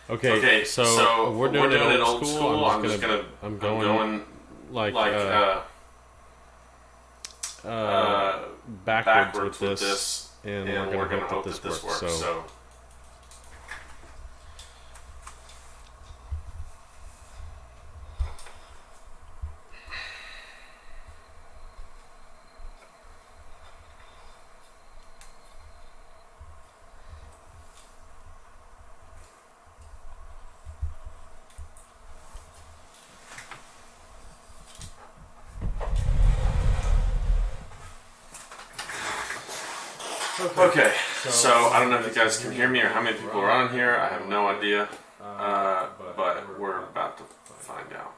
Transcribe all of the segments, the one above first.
Okay, so we're doing it old school. I'm going like backwards with this, and we're gonna hope that this works. So. Okay, so I don't know if you guys can hear me or how many people are on here. I have no idea, but we're about to find out.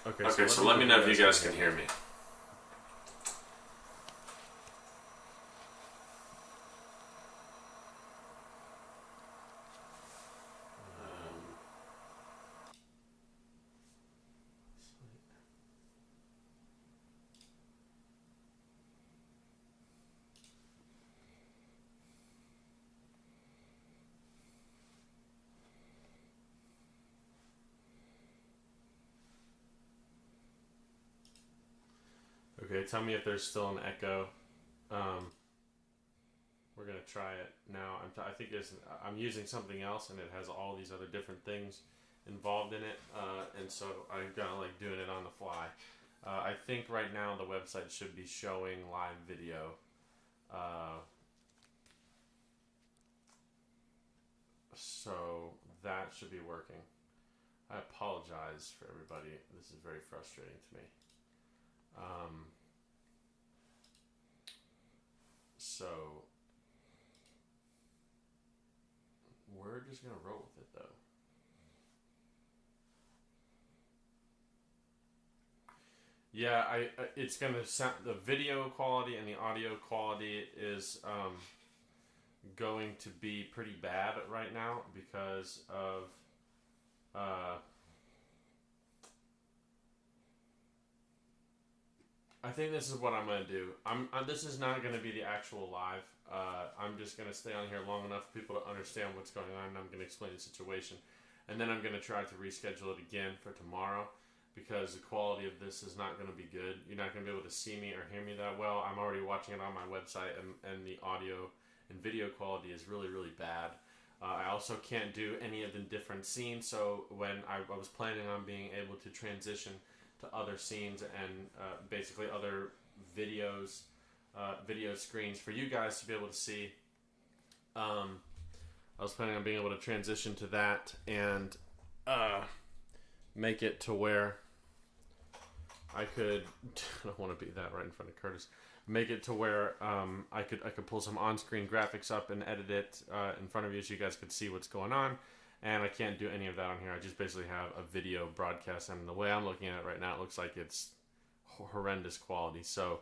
Okay, so let me know if you guys can hear me. Okay, tell me if there's still an echo. We're gonna try it now. I think I'm using something else, and it has all these other different things involved in it, and so I'm kind of like doing it on the fly. I think right now the website should be showing live video. So that should be working. I apologize for everybody. This is very frustrating to me. So we're just gonna roll with it though. Yeah, it's gonna sound, the video quality and the audio quality is going to be pretty bad right now because of I think this is what I'm gonna do. This is not gonna be the actual live. I'm just gonna stay on here long enough for people to understand what's going on, and I'm gonna explain the situation, and then I'm gonna try to reschedule it again for tomorrow because the quality of this is not gonna be good. You're not gonna be able to see me or hear me that well. I'm already watching it on my website, and the audio and video quality is really, really bad. I also can't do any of the different scenes, so when I was planning on being able to transition to other scenes and basically other videos, video screens for you guys to be able to see. I was planning on being able to transition to that and make it to where I could. I don't want to be that right in front of Curtis. Make it to where I could pull some on-screen graphics up and edit it in front of you so you guys could see what's going on. And I can't do any of that on here. I just basically have a video broadcast, and the way I'm looking at it right now, it looks like it's horrendous quality. So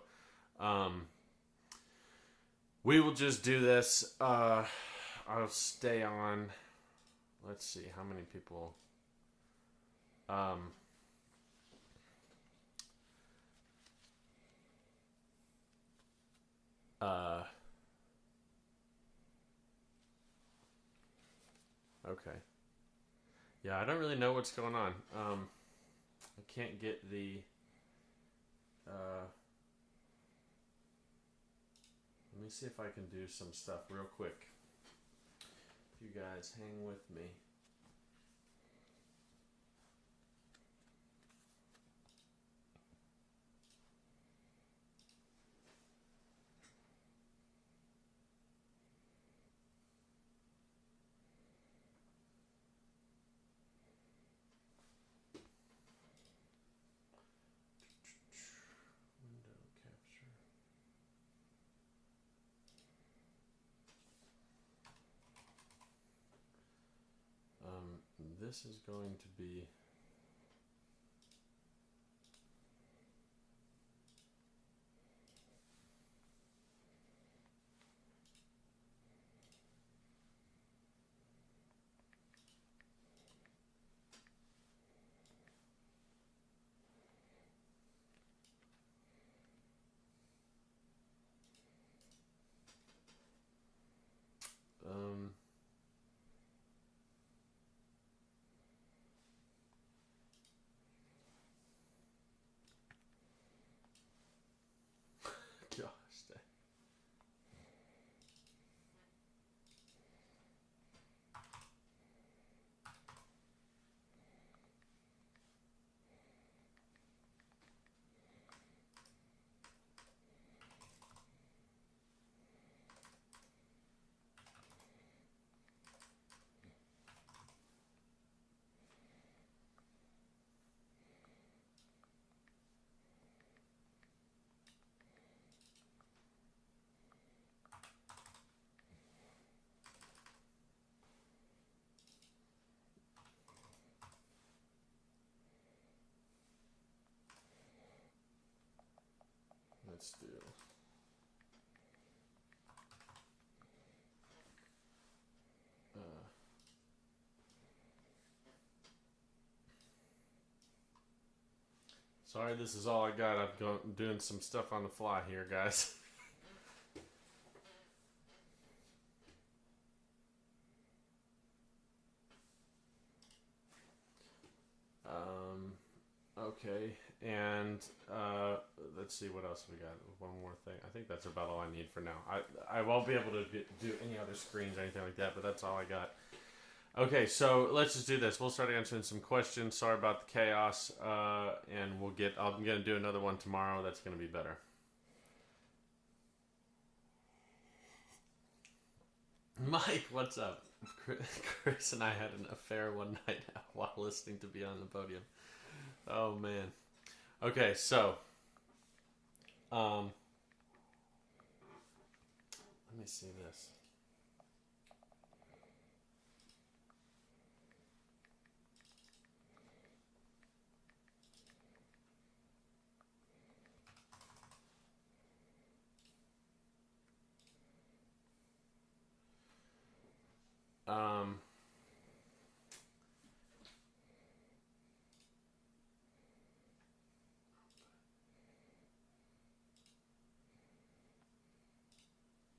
we will just do this. I'll stay on. Let's see how many people. Okay. Yeah, I don't really know what's going on. I can't get the. Let me see if I can do some stuff real quick. If you guys hang with me. this is going to be... Gosh dang. Let's do... Sorry, this is all I got. I'm doing some stuff on the fly here, guys. Okay, and let's see what else we got. One more thing. I think that's about all I need for now. I won't be able to do any other screens or anything like that, but that's all I got. Okay, so let's just do this. We'll start answering some questions. Sorry about the chaos, and I'm going to do another one tomorrow. That's going to be better. Mike, what's up? Chris and I had an affair one night while listening to Beyond the Podium. Oh, man. Okay, so... let me see this.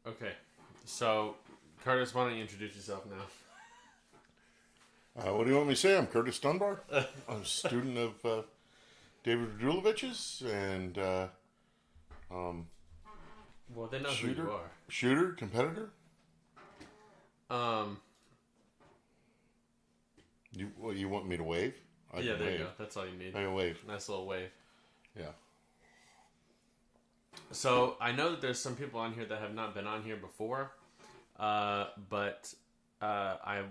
Okay, so Curtis, why don't you introduce yourself now? What do you want me to say? I'm Curtis Dunbar. I'm a student of David Radulovich's and well, they know shooter, who you are. Shooter, competitor. You want me to wave? Yeah, there you go. That's all you need. I can wave. Nice little wave. Yeah. So I know that there's some people on here that have not been on here before, but I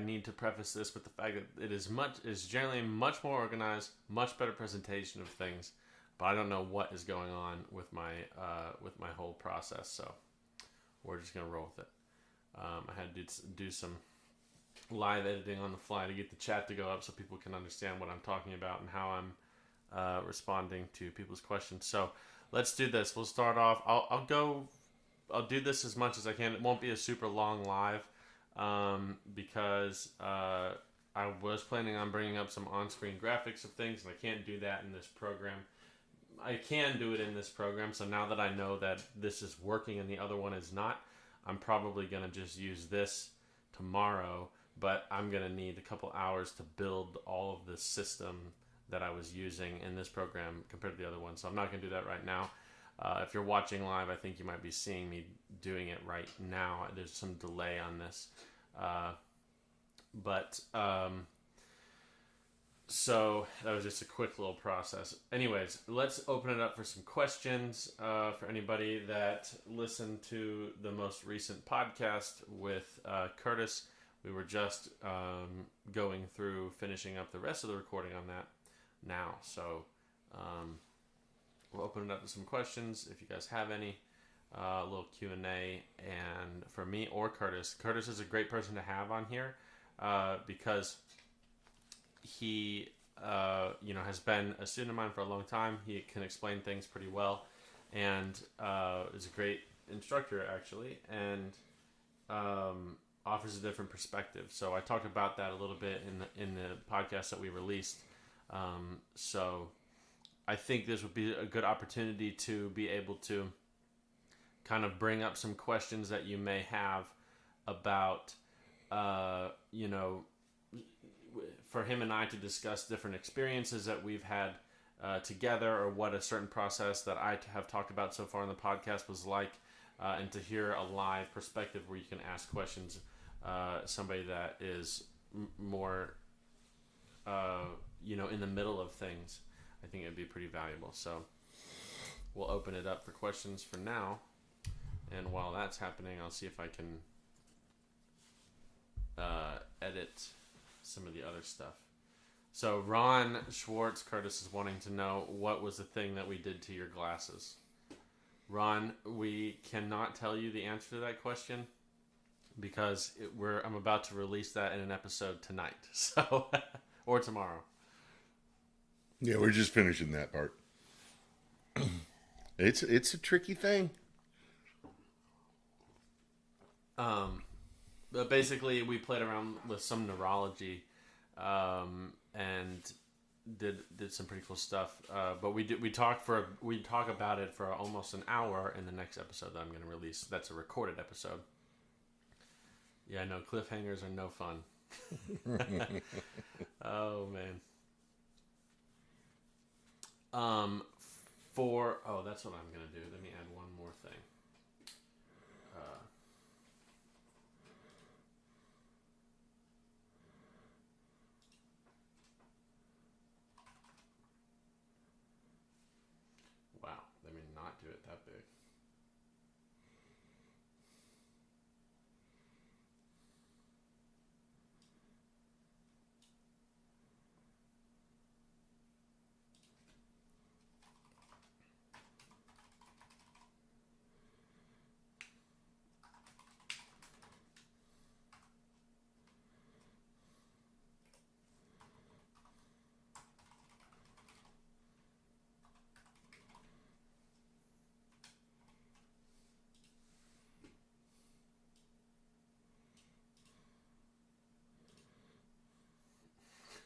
need to preface this with the fact that it is generally much more organized, much better presentation of things, but I don't know what is going on with my whole process. So we're just gonna roll with it. I had to do some live editing on the fly to get the chat to go up so people can understand what I'm talking about and how I'm responding to people's questions. So let's do this. We'll start off. I'll do this as much as I can. It won't be a super long live because I was planning on bringing up some on-screen graphics of things, and I can't do that in this program. I can do it in this program, so now that I know that this is working and the other one is not, I'm probably going to just use this tomorrow, but I'm going to need a couple hours to build all of the system that I was using in this program compared to the other one. So I'm not going to do that right now. If you're watching live, I think you might be seeing me doing it right now. There's some delay on this. So that was just a quick little process. Anyways, let's open it up for some questions for anybody that listened to the most recent podcast with Curtis. We were just going through finishing up the rest of the recording on that now. So we'll open it up to some questions if you guys have any. A little Q&A. And for me or Curtis is a great person to have on here because he, has been a student of mine for a long time. He can explain things pretty well, and is a great instructor actually, and offers a different perspective. So I talked about that a little bit in the podcast that we released. So I think this would be a good opportunity to be able to kind of bring up some questions that you may have about, for him and I to discuss different experiences that we've had together, or what a certain process that I have talked about so far in the podcast was like, and to hear a live perspective where you can ask questions, somebody that is more, in the middle of things. I think it'd be pretty valuable. So we'll open it up for questions for now. And while that's happening, I'll see if I can edit some of the other stuff. So Ron Schwartz Curtis is wanting to know, what was the thing that we did to your glasses? Ron, we cannot tell you the answer to that question because I'm about to release that in an episode tonight, so or tomorrow. Yeah, we're just finishing that part. It's a tricky thing. But basically, we played around with some neurology, and did some pretty cool stuff. But we talk about it for almost an hour in the next episode that I'm going to release. That's a recorded episode. Yeah, no, cliffhangers are no fun. Oh man. That's what I'm gonna do. Let me add one more thing. Wow, let me not do it that big.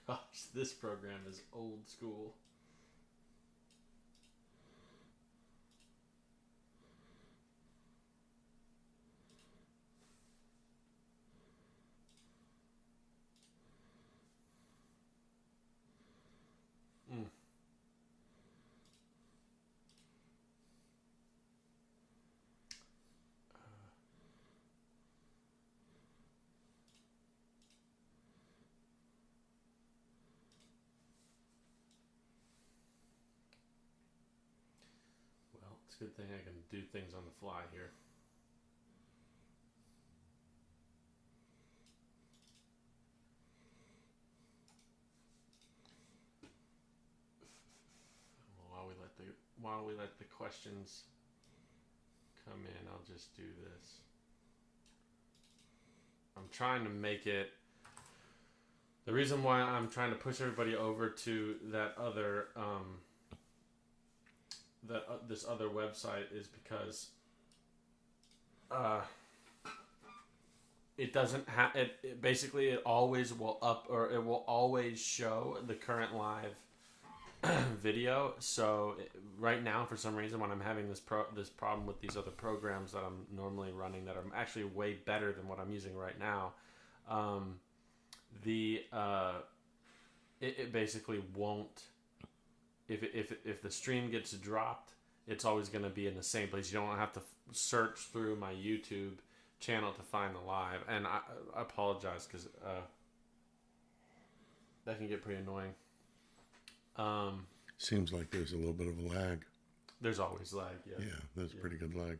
Gosh, this program is old school. Well, it's a good thing I can do things on the fly here. While we let the questions come in, I'll just do this. I'm trying to make it. The reason why I'm trying to push everybody over to that other this other website is because it doesn't have it. Basically, it always will it will always show the current live video. So right now, for some reason, when I'm having this problem with these other programs that I'm normally running that are actually way better than what I'm using right now, it basically won't. If the stream gets dropped, it's always going to be in the same place. You don't have to search through my YouTube channel to find the live. And I apologize because that can get pretty annoying. Seems like there's a little bit of a lag. There's always lag, yeah. Yeah, there's pretty good lag.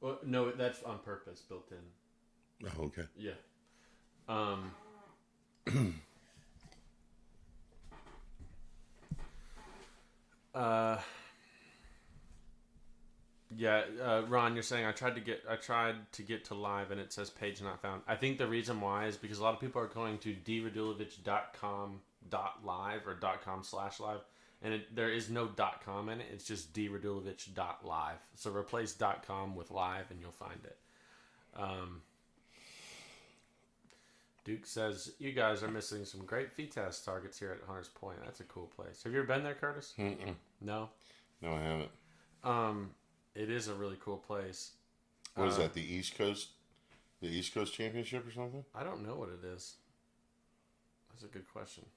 Well, no, that's on purpose, built in. Oh, okay. Yeah. Ron, you're saying I tried to get to live and it says page not found. I think the reason why is because a lot of people are going to dradulovich.com .live or .com/live, and there is no .com in it. It's just dradulovich.live. So replace .com with live, and you'll find it. Duke says, you guys are missing some great feed test targets here at Hunters Point. That's a cool place. Have you ever been there, Curtis? Mm-mm. No? No, I haven't. It is a really cool place. What is that, the East Coast? The East Coast Championship or something? I don't know what it is. That's a good question.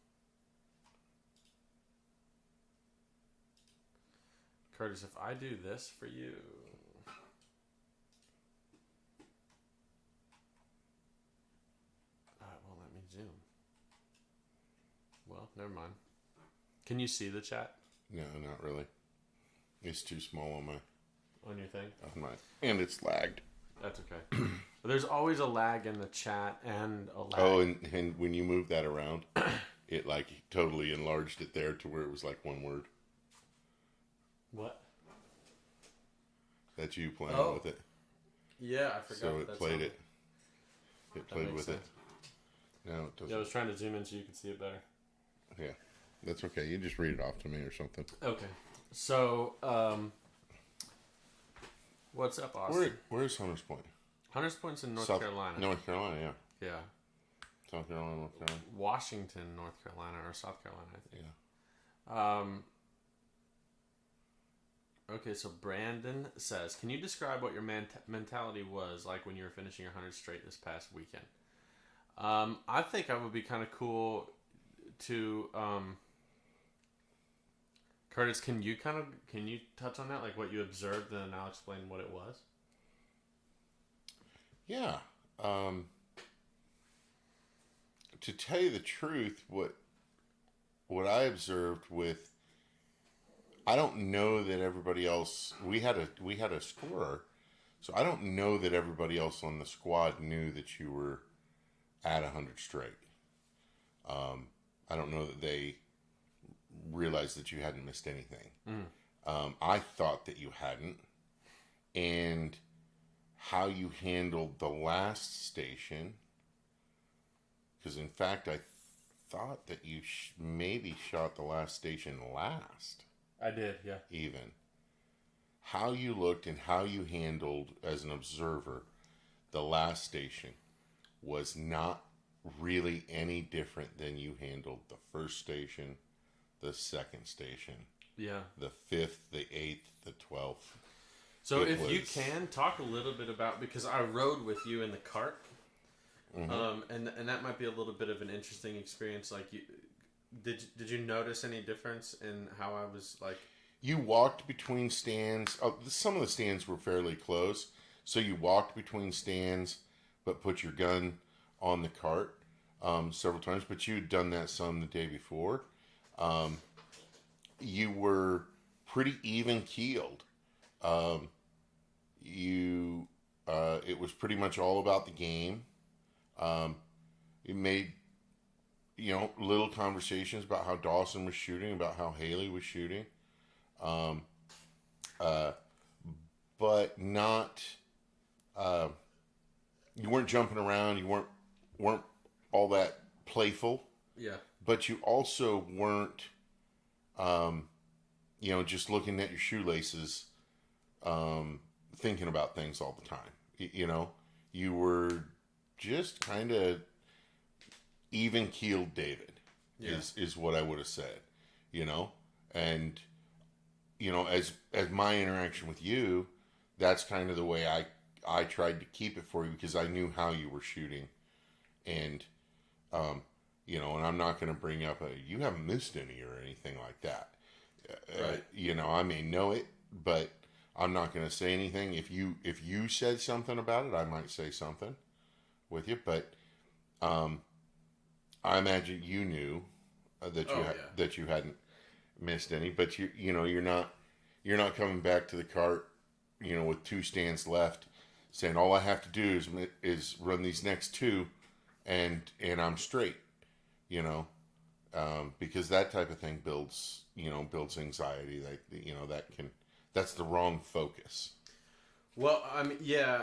Curtis, if I do this for you... won't let me zoom. Well, never mind. Can you see the chat? No, not really. It's too small on your thing? And it's lagged. That's okay. There's always a lag in the chat and a lag. Oh, and when you move that around, it like totally enlarged it there to where it was like one word. What? That's you playing with it. Yeah, I forgot. So it played it. It played with it. No, it doesn't. Yeah, I was trying to zoom in so you could see it better. Yeah, that's okay. You just read it off to me or something. Okay. So, what's up, Austin? Where's Hunters Point? Hunters Point's in North Carolina. North Carolina, yeah. Yeah. South Carolina, North Carolina. Washington, North Carolina, or South Carolina, I think. Yeah. Okay, so Brandon says, can you describe what your mentality was like when you were finishing your 100 straight this past weekend? I think I would be kind of cool to... Curtis, can you touch on that, like what you observed, and then I'll explain what it was? Yeah. To tell you the truth, what I observed with, I don't know that everybody else. We had a scorer, so I don't know that everybody else on the squad knew that you were at 100 straight. I don't know that they realized that you hadn't missed anything. I thought that you hadn't, and how you handled the last station, because in fact I thought that you maybe shot the last station last. I did, yeah. Even how you looked and how you handled as an observer the last station was not really any different than you handled the first station, the second station, yeah, the 5th, the 8th, the 12th. So you can talk a little bit about, because I rode with you in the cart, and that might be a little bit of an interesting experience. Like, did you notice any difference in how I was like? You walked between stands. Oh, some of the stands were fairly close, so you walked between stands, but put your gun on the cart several times. But you had done that some the day before. You were pretty even keeled. It was pretty much all about the game. It made, little conversations about how Dawson was shooting, about how Haley was shooting. But not, you weren't jumping around. You weren't all that playful. Yeah. But you also weren't, just looking at your shoelaces, thinking about things all the time. You were just kind of even-keeled David, is what I would have said, and, as my interaction with you, that's kind of the way I tried to keep it for you, because I knew how you were shooting, and, and I'm not going to bring up you haven't missed any or anything like that. Right. I may know it, but I'm not going to say anything. If you said something about it, I might say something with you, but I imagine you knew that you hadn't missed any, but you're not coming back to the cart, with 2 stands left, saying all I have to do is run these next 2, and I'm straight, because that type of thing builds anxiety. That's the wrong focus. Well, I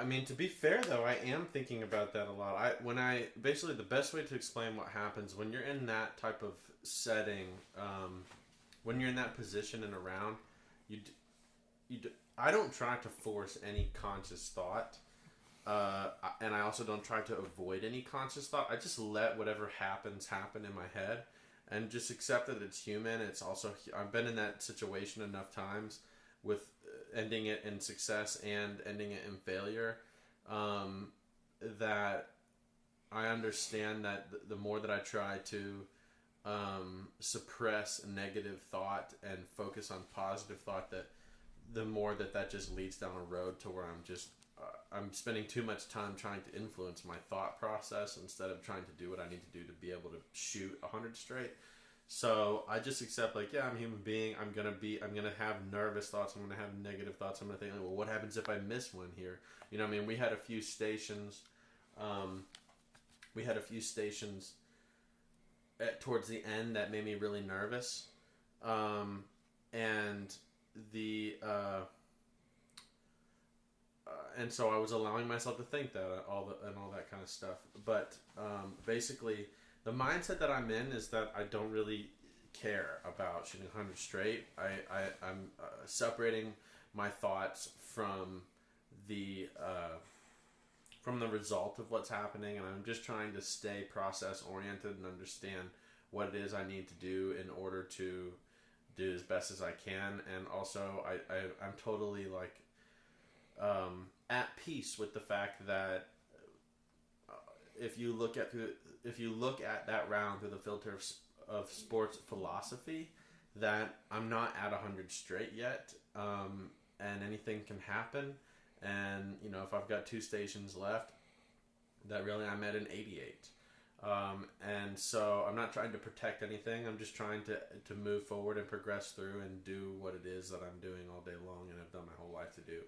mean, to be fair though, I am thinking about that a lot. Basically the best way to explain what happens when you're in that type of setting, when you're in that position and around, you, I don't try to force any conscious thought, and I also don't try to avoid any conscious thought. I just let whatever happens happen in my head, and just accept that it's human. It's also I've been in that situation enough times with ending it in success and ending it in failure, that I understand that the more that I try to suppress negative thought and focus on positive thought, that the more that just leads down a road to where I'm spending too much time trying to influence my thought process instead of trying to do what I need to do to be able to shoot 100 straight. So I just accept, like, yeah, I'm a human being. I'm gonna have nervous thoughts. I'm gonna have negative thoughts. I'm gonna think, well, what happens if I miss one here? You know what I mean? We had a few stations. Towards the end that made me really nervous, and and so I was allowing myself to think that all that kind of stuff. But basically, the mindset that I'm in is that I don't really care about shooting 100 straight. I'm separating my thoughts from the result of what's happening, and I'm just trying to stay process oriented and understand what it is I need to do in order to do as best as I can. And also I'm totally like at peace with the fact that if you look at that round through the filter of sports philosophy, that I'm not at 100 straight yet, and anything can happen. And you know, if I've got 2 stations left, that really I'm at an 88. And so I'm not trying to protect anything. I'm just trying to move forward and progress through and do what it is that I'm doing all day long and have done my whole life to do.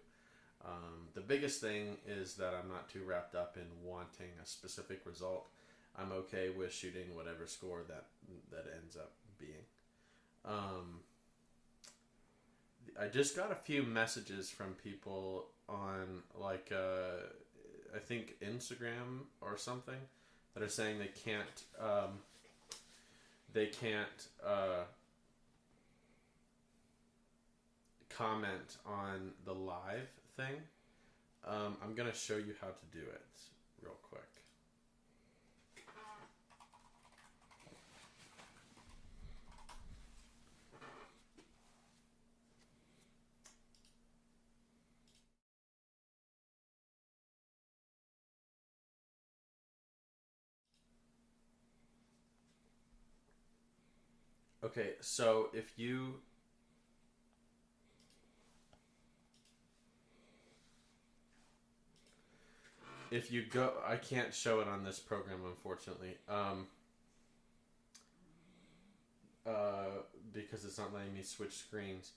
The biggest thing is that I'm not too wrapped up in wanting a specific result. I'm okay with shooting whatever score that ends up being. I just got a few messages from people on, like, I think Instagram or something, that are saying they can't comment on the live thing. I'm gonna show you how to do it real quick. Okay, so if you go, I can't show it on this program, unfortunately, because it's not letting me switch screens.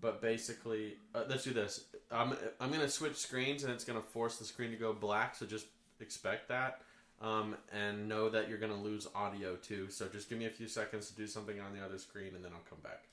But basically, let's do this. I'm gonna switch screens, and it's gonna force the screen to go black. So just expect that, and know that you're gonna lose audio too. So just give me a few seconds to do something on the other screen, and then I'll come back.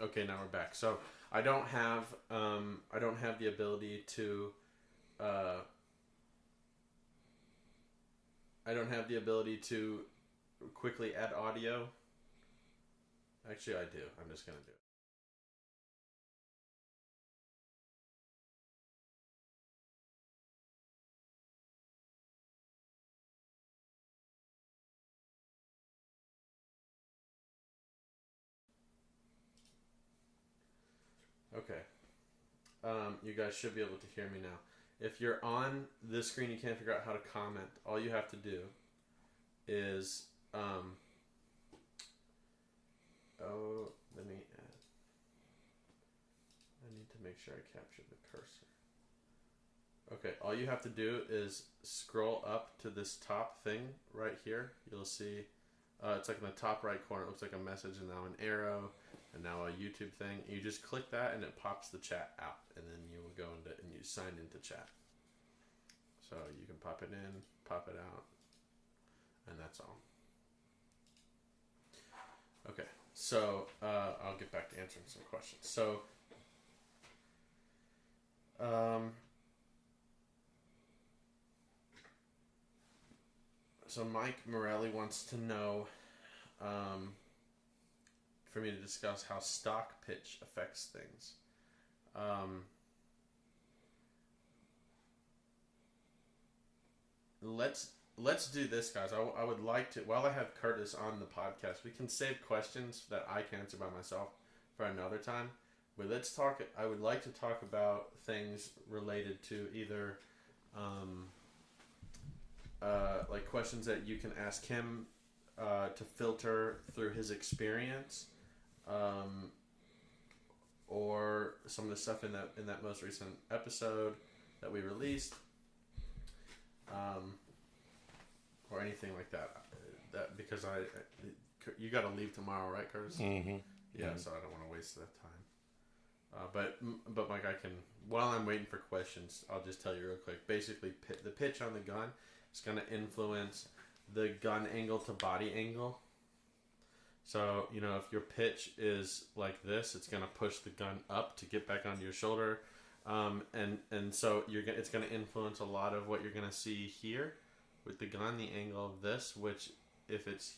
Okay, now we're back. So I don't have the ability to I don't have the ability to quickly add audio. Actually, I do. I'm just gonna do it. Okay. You guys should be able to hear me now. If you're on this screen, you can't figure out how to comment. All you have to do is let me add. I need to make sure I capture the cursor. Okay, all you have to do is scroll up to this top thing right here. You'll see it's like in the top right corner. It looks like a message and now an arrow. and now a YouTube thing. You just click that and it pops the chat out, and then you will go into and you sign into chat. So you can pop it in, pop it out, and that's all. Okay, so I'll get back to answering some questions. So, so Mike Morelli wants to know, for me to discuss how stock pitch affects things. Let's do this, guys. I would like to, while I have Curtis on the podcast, we can save questions that I can answer by myself for another time. But let's talk. I would like to talk about things related to either, like questions that you can ask him to filter through his experience, or some of the stuff in that most recent episode that we released. Or anything like that. That because you got to leave tomorrow, right, Curtis? Mm-hmm. Yeah, so I don't want to waste that time. But Mike, I can, while I'm waiting for questions, I'll just tell you real quick. Basically, the pitch on the gun is going to influence the gun angle to body angle. So, if your pitch is like this, it's going to push the gun up to get back onto your shoulder. And so it's going to influence a lot of what you're going to see here with the gun, the angle of this, which if it's,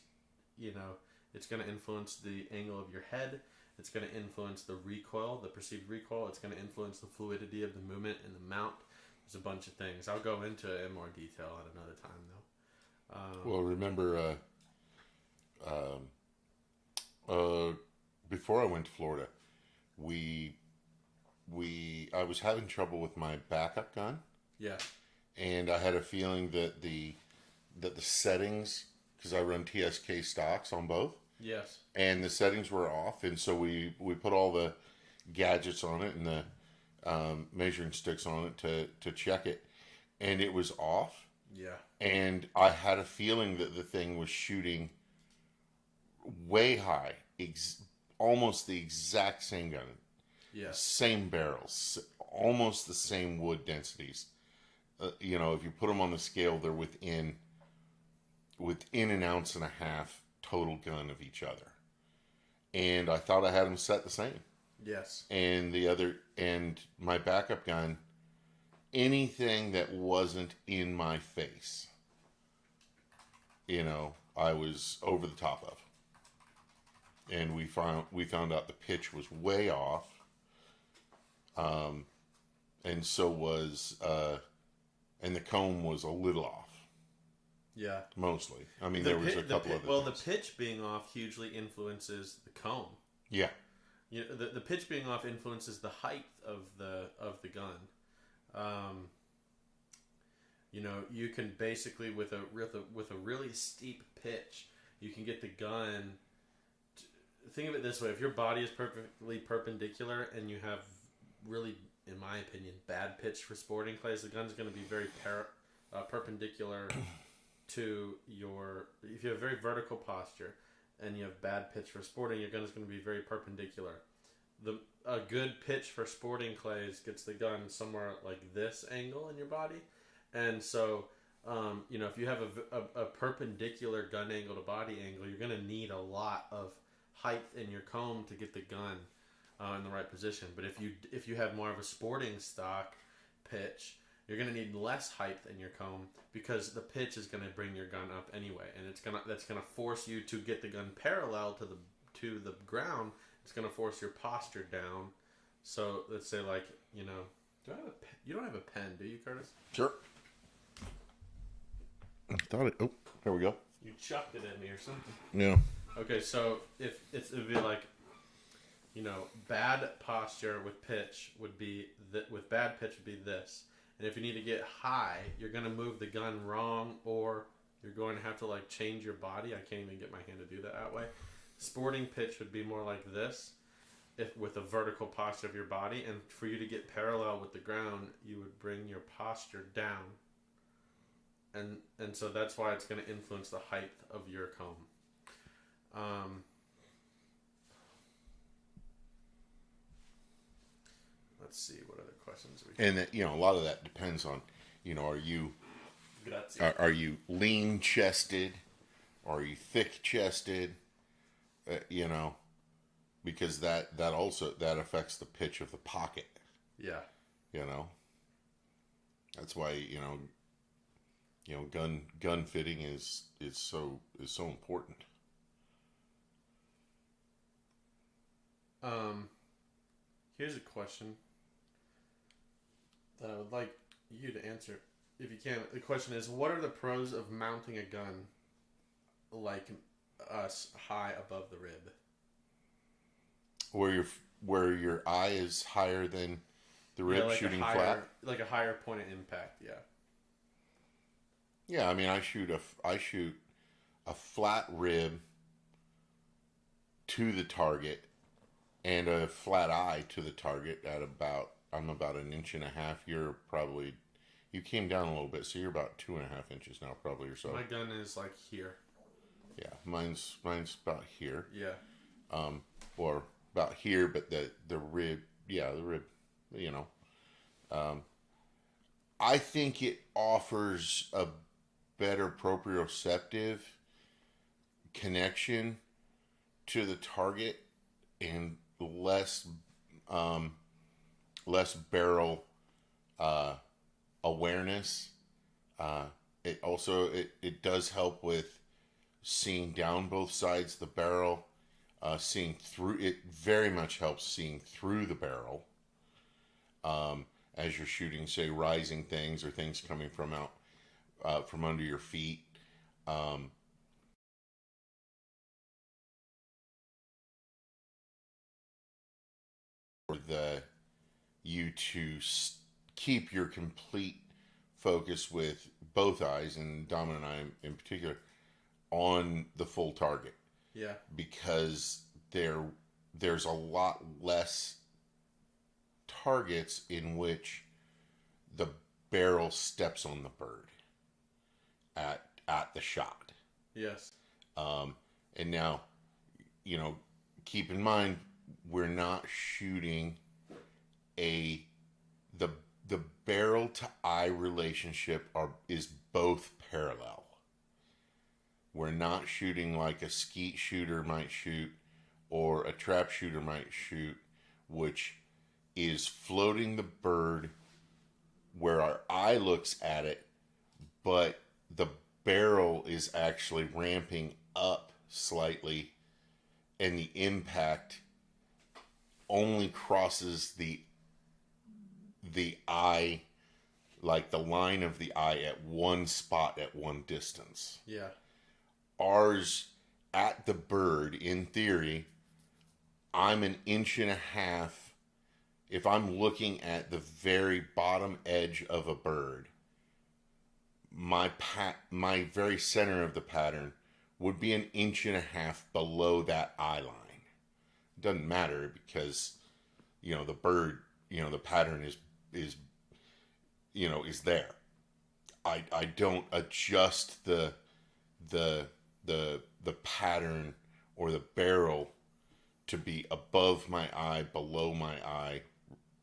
it's going to influence the angle of your head. It's going to influence the recoil, the perceived recoil. It's going to influence the fluidity of the movement and the mount. There's a bunch of things. I'll go into it in more detail at another time, though. Well, remember, before I went to Florida, I was having trouble with my backup gun. Yeah. And I had a feeling that the settings, because I run TSK stocks on both. Yes. And the settings were off, and so we put all the gadgets on it and the measuring sticks on it to check it, and it was off. Yeah. And I had a feeling that the thing was shooting way high, almost the exact same gun. Yeah. Same barrels, almost the same wood densities. If you put them on the scale, they're within an ounce and a half total gun of each other. And I thought I had them set the same. Yes. And my backup gun, anything that wasn't in my face, I was over the top of. And we found out the pitch was way off. And so was, and the comb was a little off. Yeah. Mostly. I mean, there was a couple of Well, the pitch being off hugely influences the comb. Yeah. The pitch being off influences the height of the gun. You can basically with a really steep pitch, you can get the gun. Think of it this way: if your body is perfectly perpendicular and you have really, in my opinion, bad pitch for sporting clays, the gun's going to be very perpendicular to your. If you have very vertical posture and you have bad pitch for sporting, your gun is going to be very perpendicular. A good pitch for sporting clays gets the gun somewhere like this angle in your body, and so if you have a perpendicular gun angle to body angle, you're going to need a lot of height in your comb to get the gun in the right position. But if you have more of a sporting stock pitch, you're going to need less height in your comb because the pitch is going to bring your gun up anyway, and that's going to force you to get the gun parallel to the ground. It's going to force your posture down. So let's say you don't have a pen, do you, Curtis? Sure. I thought it. Oh, there we go. You chucked it at me or something. Yeah. Okay, so it would be like, bad posture with pitch would be with bad pitch would be this, and if you need to get high, you're going to move the gun wrong, or you're going to have to change your body. I can't even get my hand to do that way. Sporting pitch would be more like this, with a vertical posture of your body, and for you to get parallel with the ground, you would bring your posture down, and so that's why it's going to influence the height of your comb. Let's see what other questions we And that, a lot of that depends on, are you Grazie. are you lean chested, are you thick chested, because that also that affects the pitch of the pocket. Yeah. That's why gun fitting is so important. Here's a question that I would like you to answer, if you can. The question is, what are the pros of mounting a gun like us high above the rib? Where your eye is higher than the rib, like shooting flat? flat? Like a higher point of impact, yeah. Yeah, I mean, I shoot a flat rib to the target and a flat eye to the target at I'm about 1.5 inches. You came down a little bit, so you're about 2.5 inches now, probably, or so. My gun is like here. Yeah, mine's about here. Yeah. Or about here, but the rib, I think it offers a better proprioceptive connection to the target and less barrel awareness. It does help with seeing down both sides of the barrel, seeing through. It very much helps seeing through the barrel as you're shooting, say, rising things or things coming from from under your feet. For you to keep your complete focus with both eyes, and dominant eye in particular, on the full target. Yeah. Because there's a lot less targets in which the barrel steps on the bird at the shot. Yes. And now, keep in mind, we're not shooting the barrel to eye relationship is both parallel. We're not shooting like a skeet shooter might shoot or a trap shooter might shoot, which is floating the bird where our eye looks at it, but the barrel is actually ramping up slightly, and the impact only crosses the eye, like the line of the eye at one spot at one distance. Yeah. Ours, at the bird, in theory, I'm 1.5 inches. If I'm looking at the very bottom edge of a bird, my very center of the pattern would be 1.5 inches below that eye line. It doesn't matter because, the bird, the pattern is there. I don't adjust the pattern or the barrel to be above my eye, below my eye.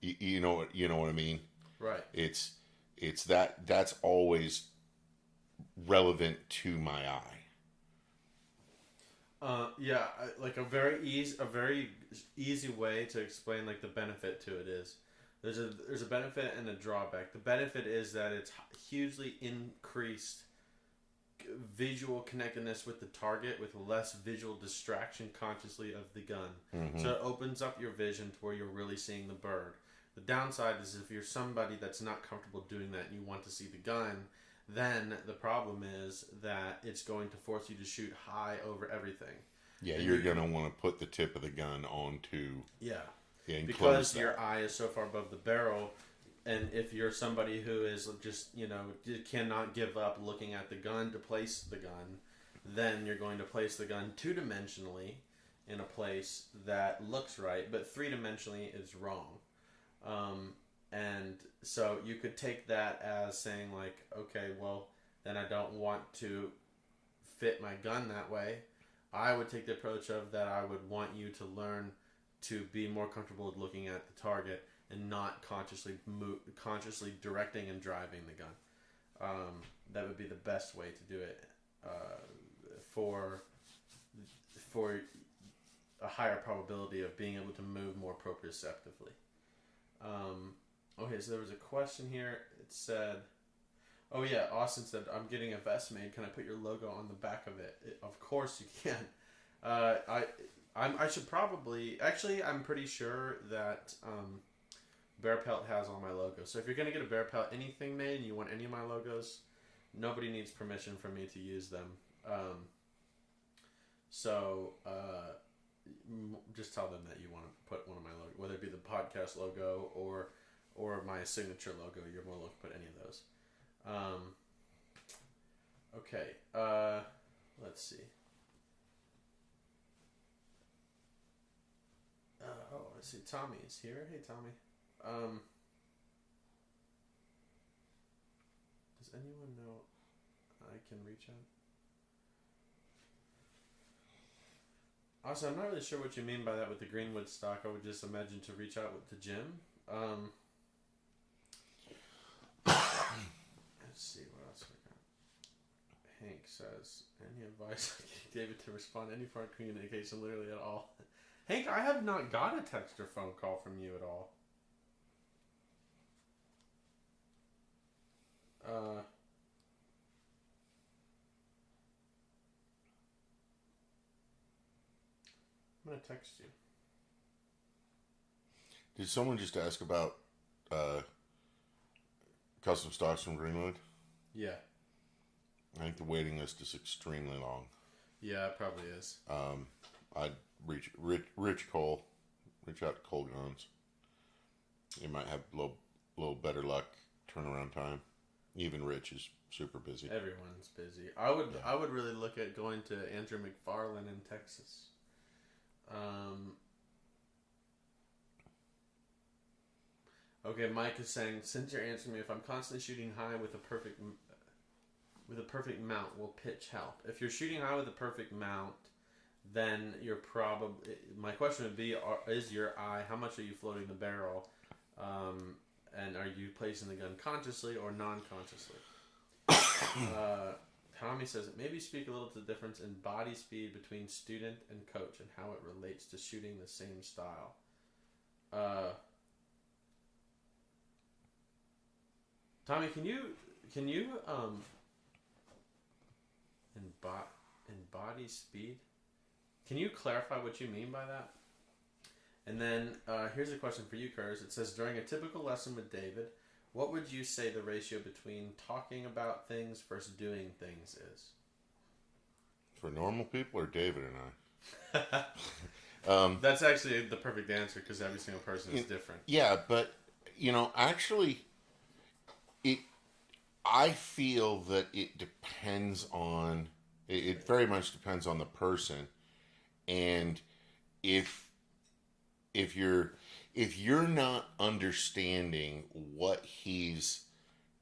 You know what I mean? Right. It's that's always relevant to my eye. Yeah, like a very easy way to explain like the benefit to it is there's a benefit and a drawback. The benefit is that it's hugely increased visual connectedness with the target, with less visual distraction consciously of the gun. Mm-hmm. So it opens up your vision to where you're really seeing the bird. The downside is if you're somebody that's not comfortable doing that and you want to see the gun, then the problem is that it's going to force you to shoot high over everything. Yeah, and you're going to want to put the tip of the gun onto... Yeah. Because your eye is so far above the barrel, and if you're somebody who is just, cannot give up looking at the gun to place the gun, then you're going to place the gun 2-dimensionally in a place that looks right, but 3-dimensionally is wrong. And so you could take that as saying like, okay, well, then I don't want to fit my gun that way. I would take the approach of that I would want you to learn to be more comfortable with looking at the target and not consciously directing and driving the gun. That would be the best way to do it for a higher probability of being able to move more proprioceptively. Okay, so there was a question here. It said, oh yeah, Austin said, I'm getting a vest made. Can I put your logo on the back of it? Of course you can. I should probably... Actually, I'm pretty sure that Bear Pelt has all my logos. So if you're going to get a Bear Pelt anything made and you want any of my logos, nobody needs permission from me to use them. Just tell them that you want to put one of my logos, whether it be the podcast logo or my signature logo. You're more welcome to put any of those. Okay. Let's see. I see Tommy is here. Hey, Tommy. Does anyone know I can reach out? Also, I'm not really sure what you mean by that with the Greenwood stock. I would just imagine to reach out with the gym. Let's see what else we got. Hank says, any advice I gave David to respond to any foreign communication literally at all? Hank, I have not got a text or phone call from you at all. I'm going to text you. Did someone just ask about custom stocks from Greenwood? Yeah. I think the waiting list is extremely long. Yeah, it probably is. I'd reach Rich Cole, reach out to Cole Guns. You might have a little better luck turnaround time. Even Rich is super busy. Everyone's busy. I would really look at going to Andrew McFarlane in Texas. Okay, Mike is saying, since you're answering me, if I'm constantly shooting high with a perfect mount, will pitch help? If you're shooting high with a perfect mount, then you're probably... My question would be, is your eye, how much are you floating the barrel? And are you placing the gun consciously or non-consciously? Tommy says, maybe speak a little to the difference in body speed between student and coach and how it relates to shooting the same style. Tommy, can you in body speed? Can you clarify what you mean by that? And then here's a question for you, Kurz. It says, during a typical lesson with David, what would you say the ratio between talking about things versus doing things is? For normal people or David and I? That's actually the perfect answer because every single person is different. Yeah, but, actually, I feel that it depends on... It very much depends on the person. And if you're not understanding what he's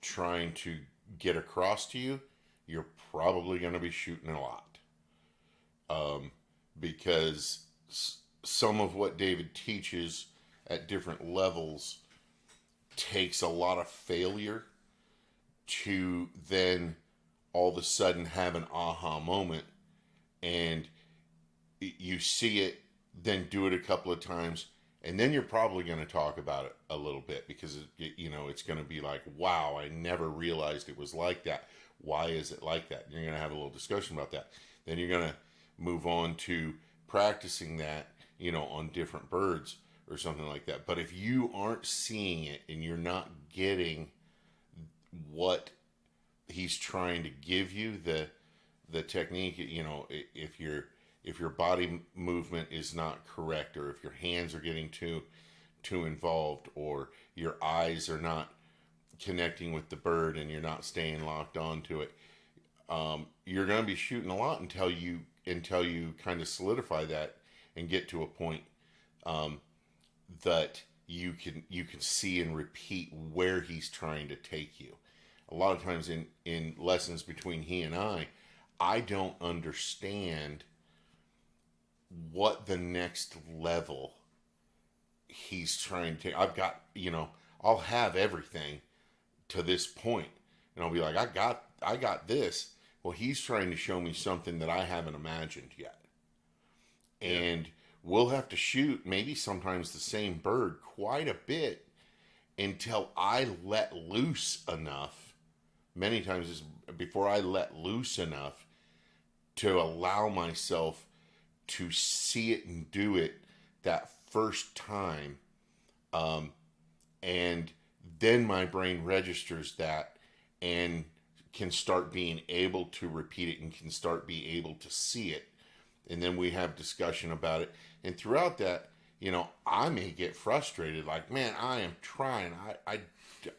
trying to get across to you, you're probably going to be shooting a lot. Because some of what David teaches at different levels takes a lot of failure to then all of a sudden have an aha moment, and you see it, then do it a couple of times, and then you're probably going to talk about it a little bit because it's going to be like, wow, I never realized it was like that. Why is it like that? And you're going to have a little discussion about that. Then you're going to move on to practicing that, on different birds or something like that. But if you aren't seeing it and you're not getting what he's trying to give you, the technique, if your body movement is not correct, or if your hands are getting too involved, or your eyes are not connecting with the bird and you're not staying locked onto it, you're going to be shooting a lot until you kind of solidify that and get to a point that you can see and repeat where he's trying to take you. A lot of times in lessons between he and I don't understand what the next level he's trying to, I've got, I'll have everything to this point, and I'll be like, I got this. Well, he's trying to show me something that I haven't imagined yet. And we'll have to shoot maybe sometimes the same bird quite a bit until I let loose enough. Many times is before I let loose enough to allow myself to see it and do it that first time. And then my brain registers that and can start being able to repeat it and can start being able to see it. And then we have discussion about it. And throughout that, I may get frustrated. Like, man, I am trying.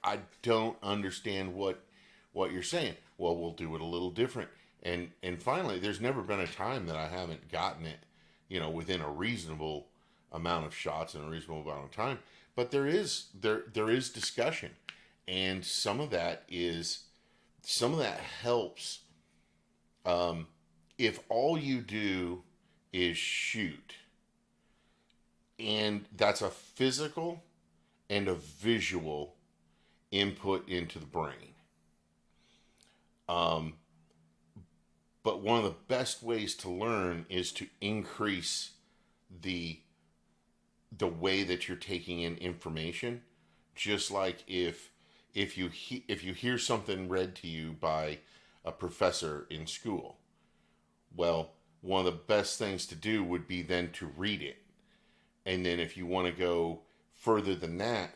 I don't understand what you're saying. Well, we'll do it a little different. And finally, there's never been a time that I haven't gotten it, within a reasonable amount of shots and a reasonable amount of time. But there is discussion. And some of that helps. If all you do is shoot, and that's a physical and a visual input into the brain. But one of the best ways to learn is to increase the way that you're taking in information. Just like if you hear something read to you by a professor in school, well, one of the best things to do would be then to read it. And then if you want to go further than that,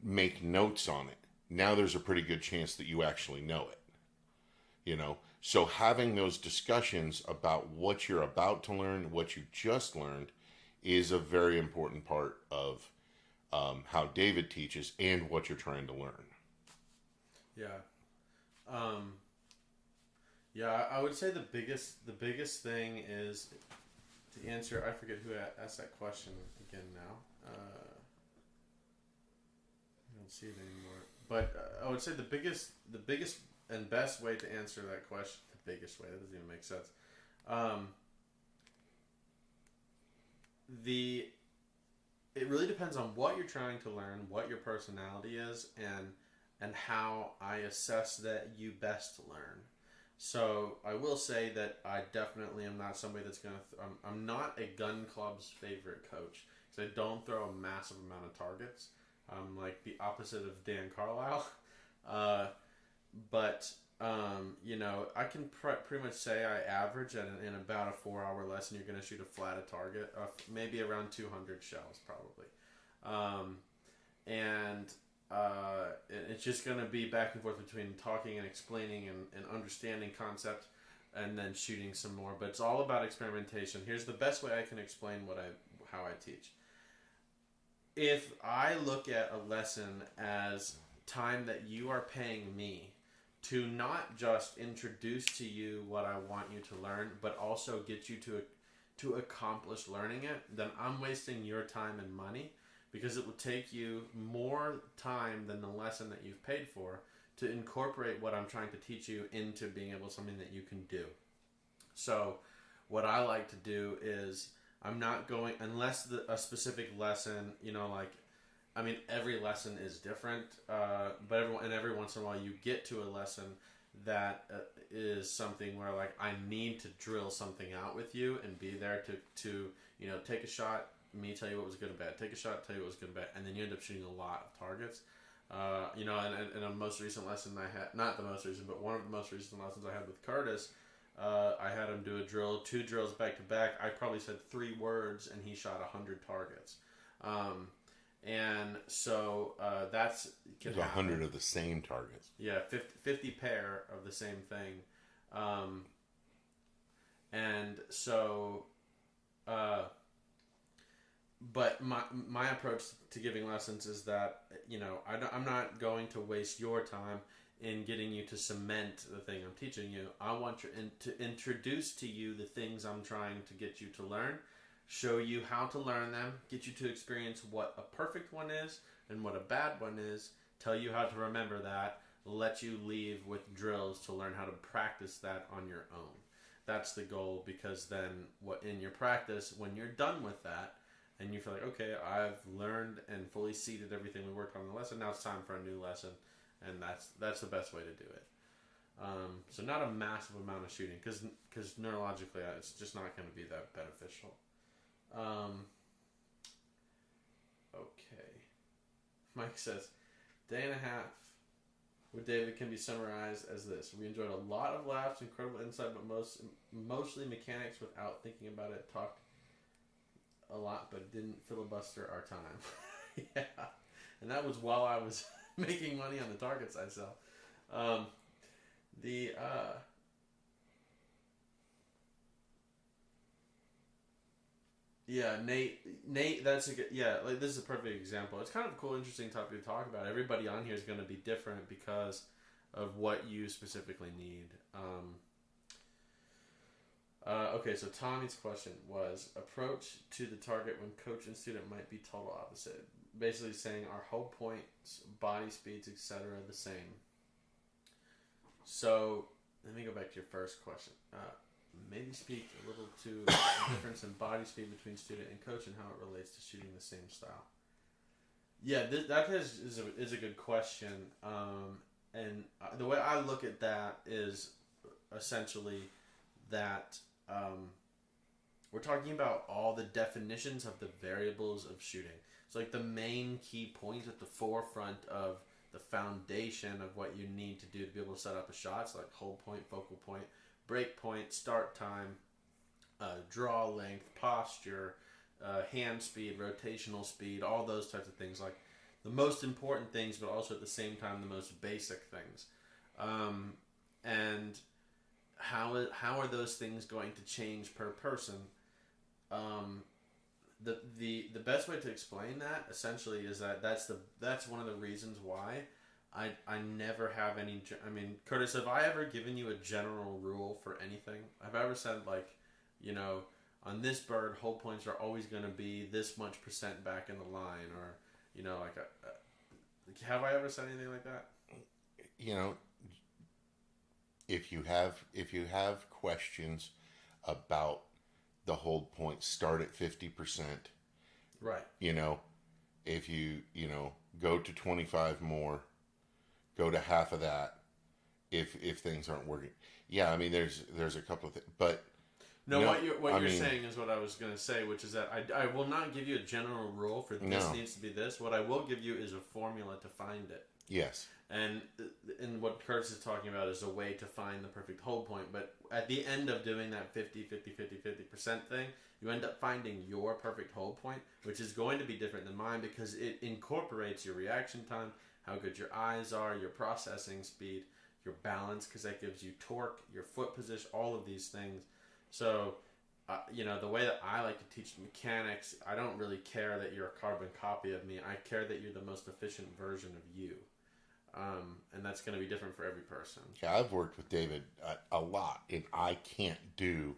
make notes on it. Now there's a pretty good chance that you actually know it. So having those discussions about what you're about to learn, what you just learned, is a very important part of how David teaches and what you're trying to learn. Yeah. I would say the biggest thing is to answer. I forget who asked that question again now. I don't see it anymore. But I would say the biggest and best way to answer that question. The biggest way, that doesn't even make sense. It really depends on what you're trying to learn, what your personality is, and how I assess that you best learn. So I will say that I definitely am not somebody that's going to... I'm not a gun club's favorite coach. Because I don't throw a massive amount of targets. I'm like the opposite of Dan Carlisle. But I can pretty much say I average in about a 4-hour lesson, you're going to shoot a flat target of maybe around 200 shells probably. It's just going to be back and forth between talking and explaining and understanding concept and then shooting some more. But it's all about experimentation. Here's the best way I can explain how I teach. If I look at a lesson as time that you are paying me to not just introduce to you what I want you to learn, but also get you to accomplish learning it, then I'm wasting your time and money, because it will take you more time than the lesson that you've paid for to incorporate what I'm trying to teach you into being able something that you can do. So what I like to do is I'm not going, unless a specific lesson, every lesson is different, but every once in a while you get to a lesson that is something where like I need to drill something out with you and be there to take a shot, me tell you what was good and bad, take a shot, tell you what was good and bad, and then you end up shooting a lot of targets. And a most recent lesson I had, not the most recent, but one of the most recent lessons I had with Curtis, I had him do 2 drills back to back. I probably said 3 words and he shot 100 targets. And so that's... There's 100 of the same targets. Yeah, 50 pair of the same thing. And so... But my approach to giving lessons is that, I'm not going to waste your time in getting you to cement the thing I'm teaching you. I want to introduce to you the things I'm trying to get you to learn, show you how to learn them, get you to experience what a perfect one is and what a bad one is, tell you how to remember that, let you leave with drills to learn how to practice that on your own. That's the goal, because then in your practice, when you're done with that, and you feel like, okay, I've learned and fully seated everything we worked on in the lesson. Now it's time for a new lesson, and that's the best way to do it. So not a massive amount of shooting, because neurologically it's just not going to be that beneficial. Okay. Mike says, day and a half with David can be summarized as this: we enjoyed a lot of laughs, incredible insight, but mostly mechanics without thinking about it. Talked a lot, but didn't filibuster our time. Yeah, and that was while I was making money on the targets I sell. Yeah, Nate, that's a good, yeah, like this is a perfect example. It's kind of a cool, interesting topic to talk about. Everybody on here is going to be different because of what you specifically need. Okay, so Tommy's question was approach to the target when coach and student might be total opposite. Basically saying our hold points, body speeds, etc. the same. So let me go back to your first question. Maybe speak a little to the difference in body speed between student and coach and how it relates to shooting the same style. Yeah, that is a good question. And the way I look at that is essentially that we're talking about all the definitions of the variables of shooting. So like the main key points at the forefront of the foundation of what you need to do to be able to set up a shot. So like hold point, focal point, break point, start time, draw length, posture, hand speed, rotational speed, all those types of things. Like the most important things, but also at the same time the most basic things. And how are those things going to change per person? The best way to explain that essentially is that's one of the reasons why I never have any. I mean, Curtis, have I ever given you a general rule for anything? Have I ever said like, on this bird, hold points are always going to be this much % back in the line, or like have I ever said anything like that? If you have questions about the hold point, start at 50%. Right. If you go to 25 more, go to half of that. If things aren't working, yeah. I mean, there's a couple of things, but what you're saying is what I was going to say, which is that I will not give you a general rule for this needs to be this. What I will give you is a formula to find it. Yes. And what Curtis is talking about is a way to find the perfect hold point. But at the end of doing that 50% thing, you end up finding your perfect hold point, which is going to be different than mine because it incorporates your reaction time, how good your eyes are, your processing speed, your balance, because that gives you torque, your foot position, all of these things. So, the way that I like to teach mechanics, I don't really care that you're a carbon copy of me. I care that you're the most efficient version of you. And that's going to be different for every person. Yeah, I've worked with David a lot, and I can't do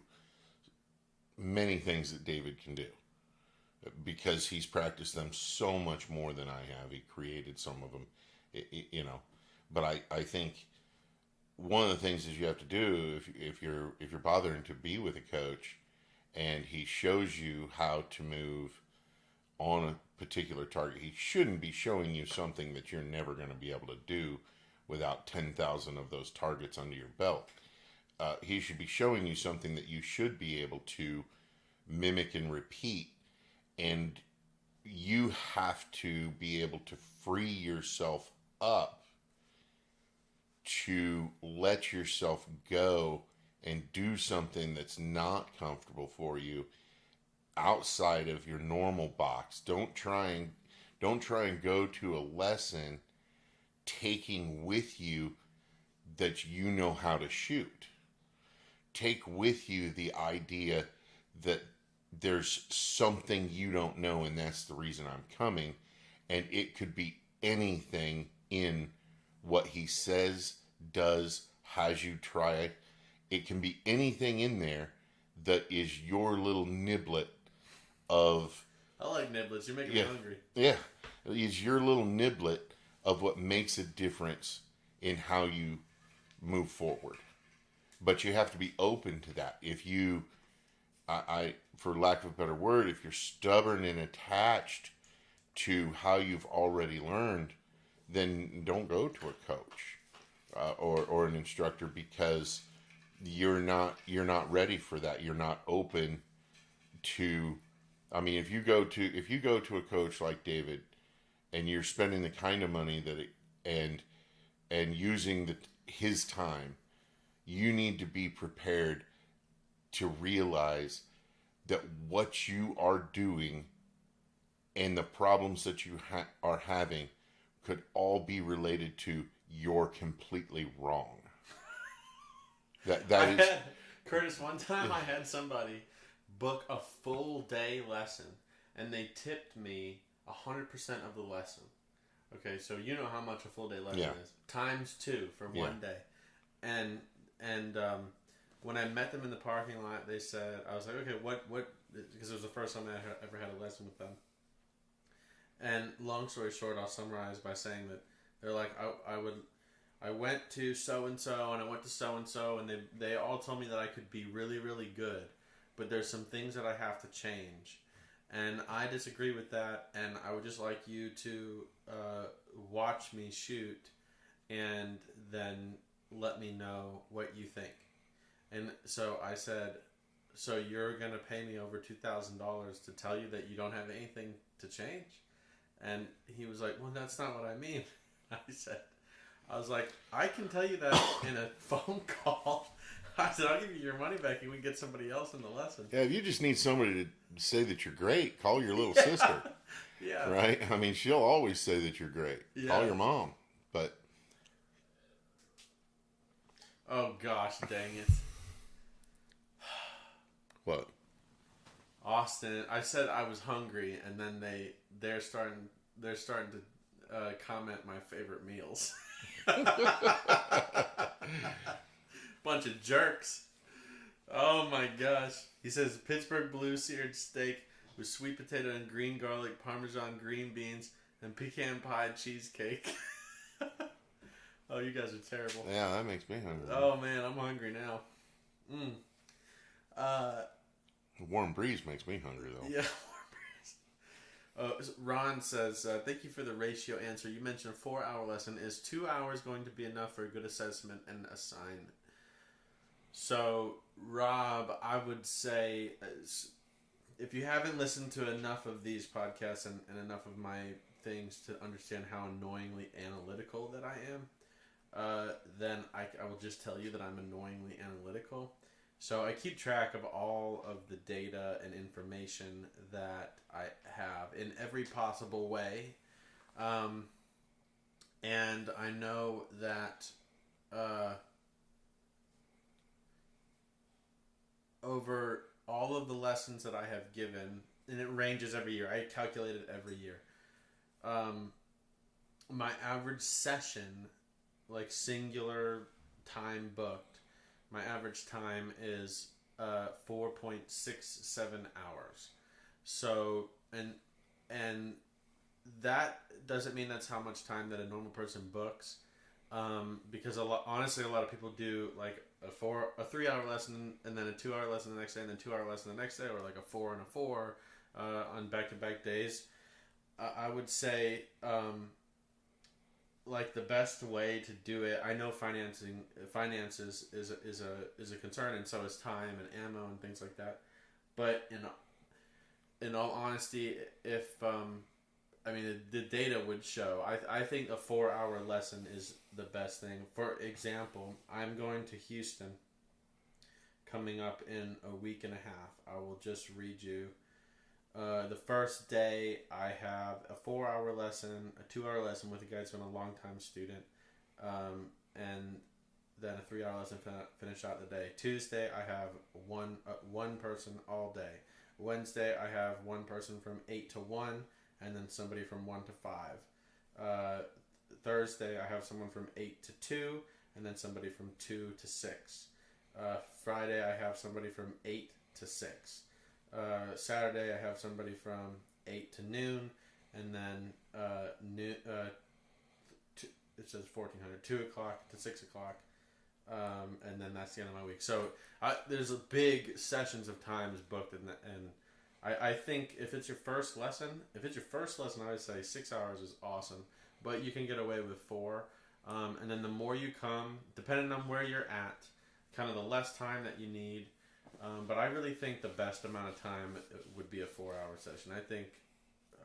many things that David can do because he's practiced them so much more than I have. He created some of them, But I think one of the things that you have to do if you're bothering to be with a coach, and he shows you how to move on a particular target, he shouldn't be showing you something that you're never going to be able to do without 10,000 of those targets under your belt. He should be showing you something that you should be able to mimic and repeat, and you have to be able to free yourself up to let yourself go and do something that's not comfortable for you outside of your normal box. Don't try and go to a lesson taking with you that you know how to shoot. Take with you the idea that there's something you don't know, and that's the reason I'm coming. And it could be anything in what he says, does, has you try it. It can be anything in there that is your little niblet of... I like niblets. You're making me hungry. Yeah. It's your little niblet of what makes a difference in how you move forward. But you have to be open to that. If you... for lack of a better word, if you're stubborn and attached to how you've already learned, then don't go to a coach or an instructor, because you're not ready for that. You're not open to. I mean, if you go to a coach like David, and you're spending the kind of money and using his time, you need to be prepared to realize that what you are doing and the problems that you are having could all be related to you're completely wrong. Curtis, one time I had somebody book a full day lesson, and they tipped me 100% of the lesson. Okay, so you know how much a full day lesson is. Times 2 for one day. And when I met them in the parking lot, they said, I was like, okay, what, because it was the first time I ever had a lesson with them. And long story short, I'll summarize by saying that they're like, I went to so-and-so, and I went to so-and-so, and they all told me that I could be really, really good, but there's some things that I have to change. And I disagree with that, and I would just like you to watch me shoot, and then let me know what you think. And so I said, so you're going to pay me over $2,000 to tell you that you don't have anything to change? And he was like, well, that's not what I mean. I was like, I can tell you that in a phone call. I said, I'll give you your money back and we can get somebody else in the lesson. Yeah, if you just need somebody to say that you're great, call your little sister. Yeah. Right? I mean, she'll always say that you're great. Yeah. Call your mom. But. Oh, gosh, dang it. What? Austin, I said I was hungry, and then they're starting to comment my favorite meals. Bunch of jerks. Oh my gosh. He says Pittsburgh blue seared steak with sweet potato and green garlic, Parmesan green beans, and pecan pie cheesecake. Oh, you guys are terrible. Yeah, that makes me hungry. Oh man, I'm hungry now. A warm breeze makes me hungry though. Yeah, warm breeze. Ron says, thank you for the ratio answer. You mentioned a 4-hour lesson. Is 2 hours going to be enough for a good assessment and assignment? So, Rob, I would say, if you haven't listened to enough of these podcasts and enough of my things to understand how annoyingly analytical that I am, then I will just tell you that I'm annoyingly analytical. So I keep track of all of the data and information that I have in every possible way. And I know that over all of the lessons that I have given, and it ranges every year, I calculate it every year, my average session, like singular time booked, my average time is 4.67 hours. So, and that doesn't mean that's how much time that a normal person books, because honestly, a lot of people do like a 3-hour lesson and then a 2-hour lesson the next day and then 2-hour lesson the next day, or like a 4 and a 4 on back-to-back days. I would say, like the best way to do it, I know finances is a concern, and so is time and ammo and things like that. But in all honesty, if the data would show, I think a 4-hour lesson is the best thing. For example, I'm going to Houston coming up in a week and a half. I will just read you. The first day, I have a 4-hour lesson, a 2-hour lesson with a guy who's been a long-time student, and then a 3-hour lesson finish out the day. Tuesday, I have one person all day. Wednesday, I have one person from 8 to 1, and then somebody from 1 to 5. Thursday, I have someone from 8 to 2, and then somebody from 2 to 6. Friday, I have somebody from 8 to 6. Saturday, I have somebody from 8 to noon, and then it says 1400, 2 o'clock to 6 o'clock. and then that's the end of my week. So there's a big sessions of times booked, and I think if it's your first lesson, I would say 6 hours is awesome, but you can get away with 4. And then the more you come, depending on where you're at, kind of the less time that you need. But I really think the best amount of time would be a 4-hour session. I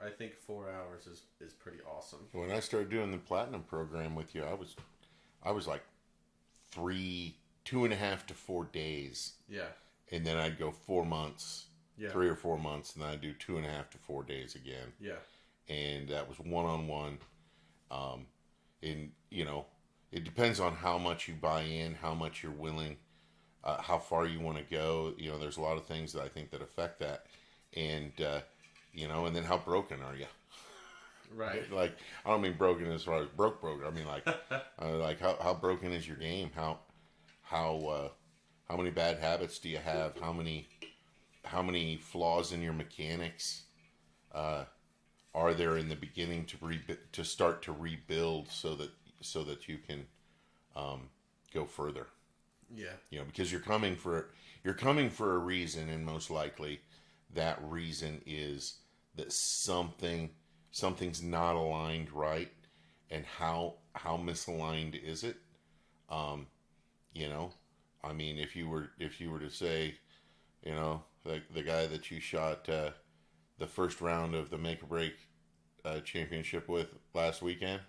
think 4 hours is pretty awesome. When I started doing the platinum program with you, I was like 2.5 to 4 days. Yeah. And then I'd go 4 months. Yeah. 3 or 4 months, and then I'd do 2.5 to 4 days again. Yeah. And that was one-on-one. And, you know, it depends on how much you buy in, how much you're willing, how far you want to go. You know, there's a lot of things that I think that affect that. And, you know, and then how broken are you? Right. Like, I don't mean broken as far as broke. I mean, like how broken is your game? How many bad habits do you have? How many flaws in your mechanics are there in the beginning to start to rebuild so that you can go further? Yeah. You know, because you're coming for a reason, and most likely that reason is that something's not aligned right. And how misaligned is it? You know, I mean, if you were to say, you know, the guy that you shot the first round of the Make or Break championship with last weekend,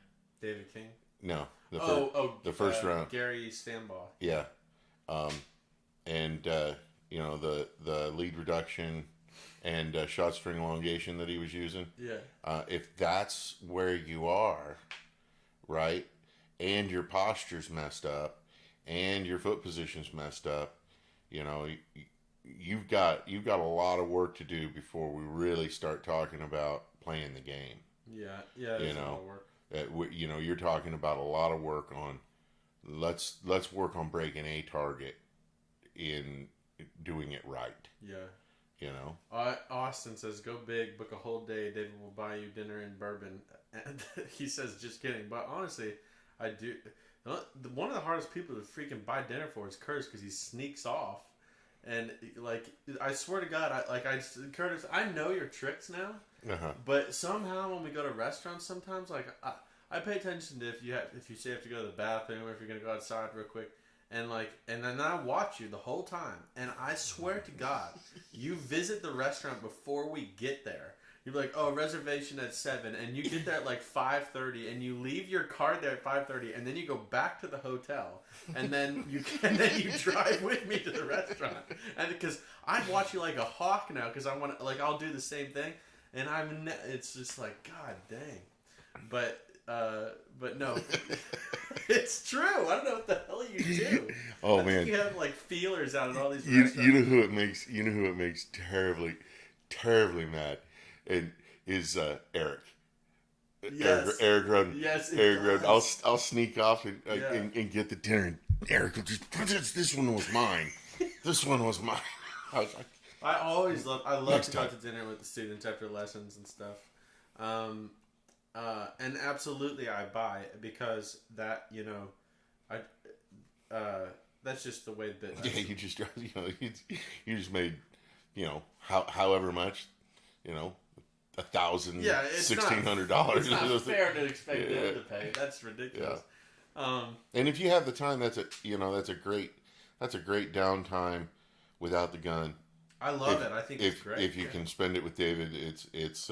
David King. No, the first round, Gary Stambaugh. Yeah, and you know, the lead reduction and shot string elongation that he was using. Yeah. If that's where you are, right, and your posture's messed up, and your foot position's messed up, you know, you've got a lot of work to do before we really start talking about playing the game. Yeah. You know, a lot of work. You know, you're talking about a lot of work on. Let's work on breaking a target in doing it right. Yeah. You know, Austin says, "Go big, book a whole day. David will buy you dinner and bourbon." And he says, "Just kidding." But honestly, I do. One of the hardest people to freaking buy dinner for is Curtis, because he sneaks off. And like, I swear to God, Curtis, I know your tricks now. But somehow when we go to restaurants, sometimes like I pay attention to if you say you have to go to the bathroom, or if you're gonna go outside real quick. And then I watch you the whole time, and I swear to God, you visit the restaurant before we get there. You're like, "Oh, reservation at 7," and you get there at like 5:30, and you leave your card there at 5:30, and then you go back to the hotel, and then you drive with me to the restaurant, and because I watch you like a hawk now, because I want to, like, I'll do the same thing, and it's just like, God dang, but no, it's true. I don't know what the hell you do. Oh, I think man, you have like feelers out at all these you restaurants. know who it makes terribly mad, and is Eric. Yes. Eric Roden. Yes, Eric does. Roden. I'll sneak off and get the dinner. And Eric will just, this one was mine. This one was mine. I was like, I love to go to dinner with the students after lessons and stuff. And absolutely I buy it, because that, you know, that's just the way that. Yeah, you just made, you know, however much, you know, $1,000, $1,600. It's not fair to expect them to pay. That's ridiculous. Yeah. And if you have the time, that's a great downtime without the gun. I love it. I think it's great. If you can spend it with David, it's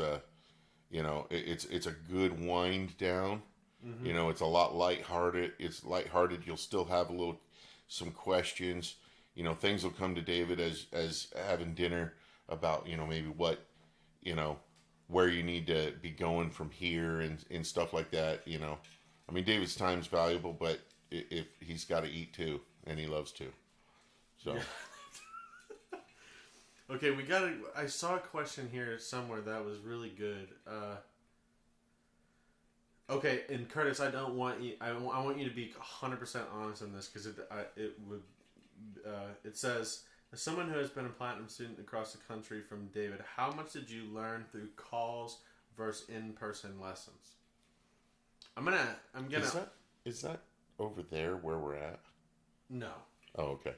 you know, it's a good wind down. Mm-hmm. You know, it's a lot lighthearted. It's lighthearted. You'll still have some questions. You know, things will come to David as having dinner about, you know, maybe what, you know, where you need to be going from here and stuff like that. You know, I mean, David's time's valuable, but if he's got to eat too, and he loves to. So. Yeah. Okay, I saw a question here somewhere that was really good. Okay, and Curtis, I want you to be 100% honest on this, because it says, as someone who has been a platinum student across the country from David, how much did you learn through calls versus in-person lessons? I'm gonna. Is that over there where we're at? No. Oh, okay.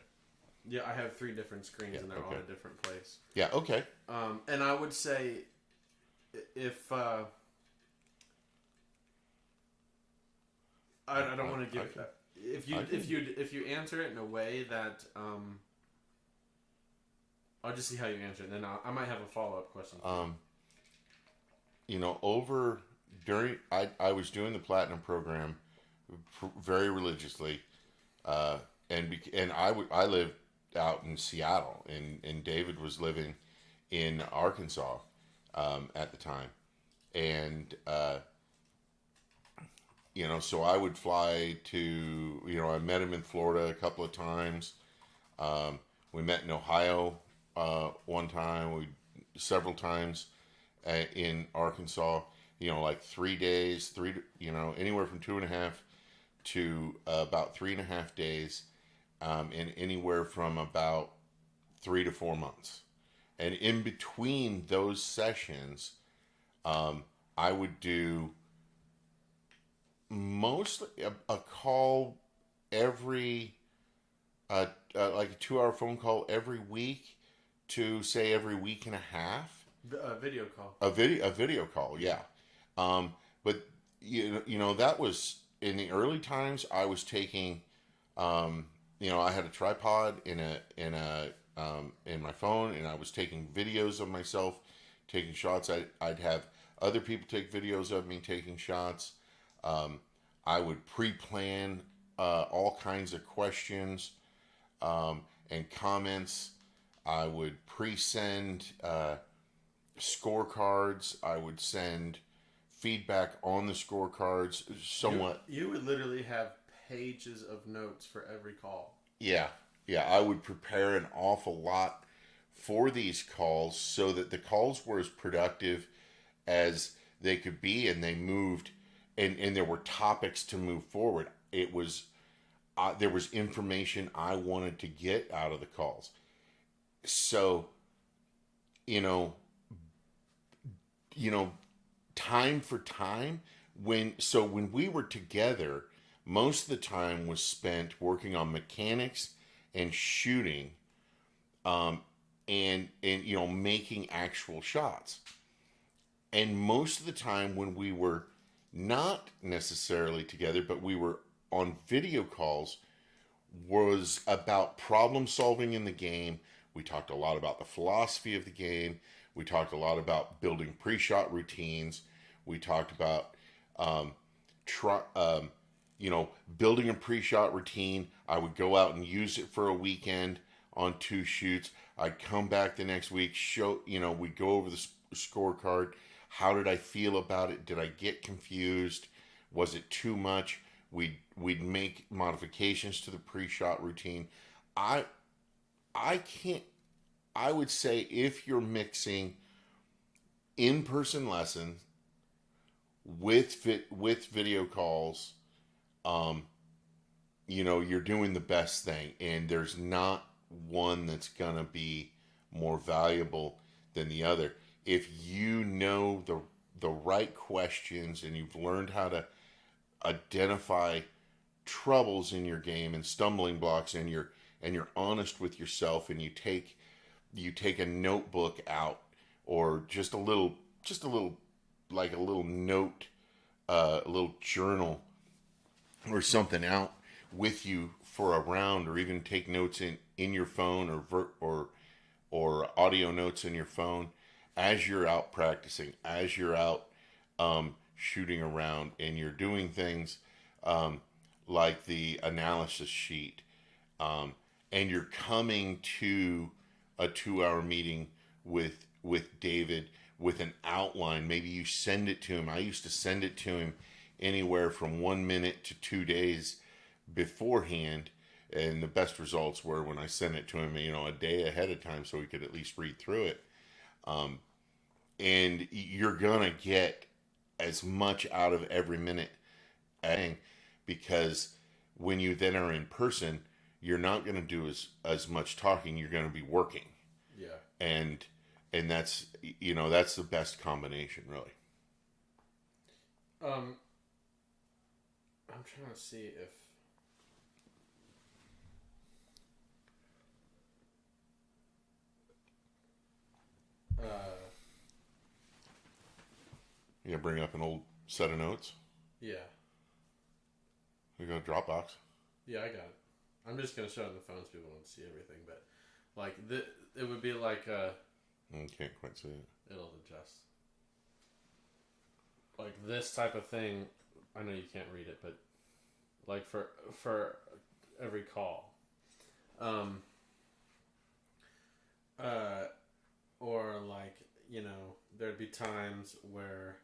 Yeah, I have 3 different screens and they're all in a different place. Yeah, okay. And I would say if I don't want to give if you answer it in a way that I'll just see how you answer it, and then I might have a follow-up question. You know, I was doing the Platinum program very religiously, and I lived out in Seattle, and David was living in Arkansas at the time, and you know, so I would fly to, you know, I met him in Florida a couple of times. We met in Ohio one time, several times in Arkansas, you know, like 3 days, you know, anywhere from 2.5 to about 3.5 days, and anywhere from about 3 to 4 months. And in between those sessions, I would do mostly a call every, like a 2-hour phone call every week to say every week and a half. A video call. A video call, yeah. But you know that was in the early times. I was taking, you know, I had a tripod in my phone, and I was taking videos of myself taking shots. I'd have other people take videos of me taking shots. I would pre-plan all kinds of questions and comments. I would pre-send scorecards. I would send feedback on the scorecards somewhat. You would literally have pages of notes for every call. Yeah. I would prepare an awful lot for these calls so that the calls were as productive as they could be, and they moved, and there were topics to move forward. It was there was information I wanted to get out of the calls. So, you know, time for time, when we were together, most of the time was spent working on mechanics and shooting, and you know, making actual shots. And most of the time when we were not necessarily together, but we were on video calls, was about problem solving in the game. We talked a lot about the philosophy of the game. We talked a lot about building pre-shot routines. We talked about, you know, building a pre-shot routine. I would go out and use it for a weekend on 2 shoots. I'd come back the next week, we'd go over the scorecard. How did I feel about it? Did I get confused? Was it too much? We'd make modifications to the pre-shot routine. I would say if you're mixing in-person lessons with video calls, you know, you're doing the best thing, and there's not one that's gonna be more valuable than the other. If you know the right questions, and you've learned how to identify troubles in your game and stumbling blocks, and you're honest with yourself, and you take a notebook out, or just a little like a little note, a little journal or something out with you for a round, or even take notes in your phone, or audio notes in your phone as you're out practicing, as you're out shooting around, and you're doing things like the analysis sheet, and you're coming to a 2-hour meeting with David with an outline. Maybe you send it to him. I used to send it to him anywhere from 1 minute to 2 days beforehand, and the best results were when I sent it to him, you know, a day ahead of time, so he could at least read through it. And you're gonna get as much out of every minute, because when you then are in person, you're not going to do as much talking. You're going to be working. Yeah. And that's, you know, that's the best combination, really. I'm trying to see if Yeah, bring up an old set of notes. Yeah. We go Dropbox. Yeah, I got it. I'm just gonna show it on the phone so people won't see everything, but like it would be like Can't quite see it. It'll adjust. Like this type of thing, I know you can't read it, but like for every call, or like there'd be times where,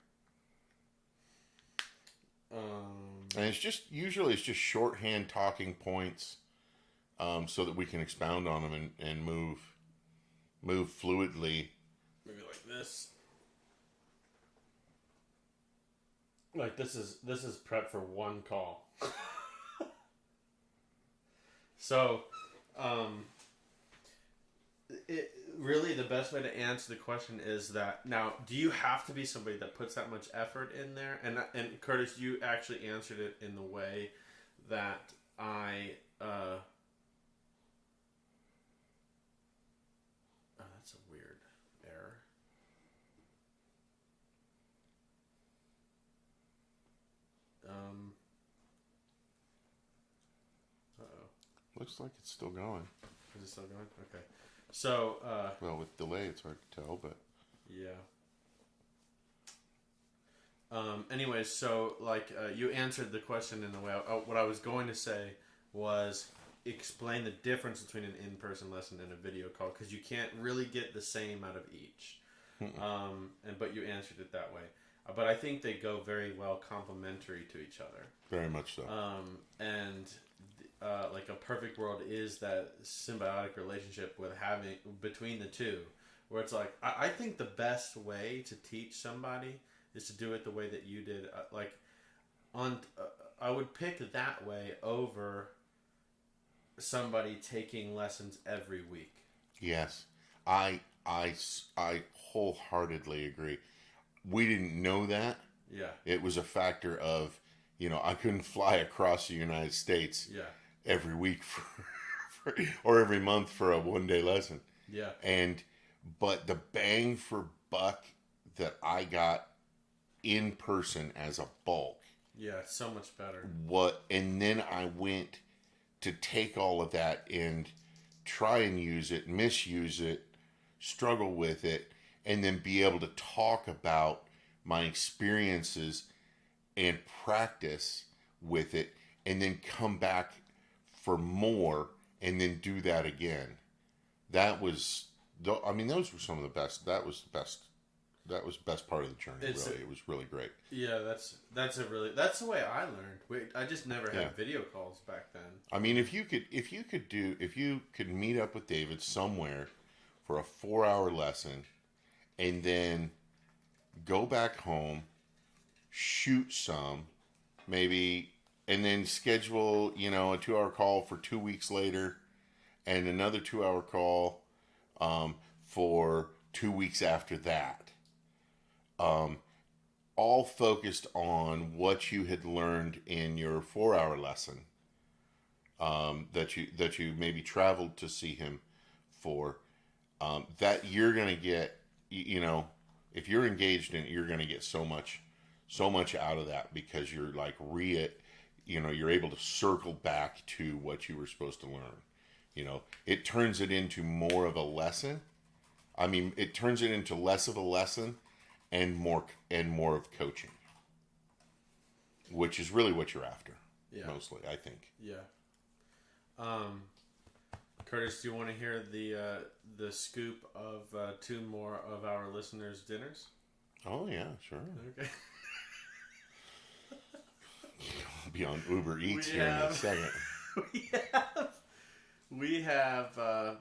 and it's just usually it's just shorthand talking points, so that we can expound on them and move fluidly. Maybe like this. Like this is prep for one call. So, it really the best way to answer the question is that now, do you have to be somebody that puts that much effort in there? And Curtis, you actually answered it in the way that I. Oh, that's a weird error. Looks like it's still going. Is it still going? Okay. So, well, with delay, it's hard to tell, but yeah. Anyways, so you answered the question in the way. What I was going to say was explain the difference between an in-person lesson and a video call, because you can't really get the same out of each. But you answered it that way. But I think they go very well complementary to each other. Very much so. Like a perfect world is that symbiotic relationship with having between the two, where it's like I think the best way to teach somebody is to do it the way that you did. I would pick that way over somebody taking lessons every week. Yes, I wholeheartedly agree. We didn't know that. Yeah. It was a factor of, I couldn't fly across the United States. Yeah. Every week or every month for a one-day lesson. Yeah. But the bang for buck that I got in person as a bulk. Yeah, so much better. And then I went to take all of that and try and use it, misuse it, struggle with it, and then be able to talk about my experiences and practice with it, and then come back for more, and then do that again. Those were some of the best. That was the best part of the journey. It was really great. Yeah, that's the way I learned. I just never had video calls back then. I mean, if you could meet up with David somewhere for a 4-hour lesson, and then go back home, shoot some, maybe. And then schedule, a 2-hour call for 2 weeks later, and another 2-hour call for 2 weeks after that. All focused on what you had learned in your 4-hour lesson that you maybe traveled to see him for. That you're going to get, if you're engaged in it, you're going to get so much out of that, because you're like you're able to circle back to what you were supposed to learn. It turns it into more of a lesson. I mean, it turns it into less of a lesson and more of coaching, which is really what you're after. Yeah. Mostly, I think. Yeah. Curtis, do you want to hear the scoop of 2 more of our listeners' dinners? Oh yeah, sure. Okay. I'll be on Uber Eats here in a second. We have a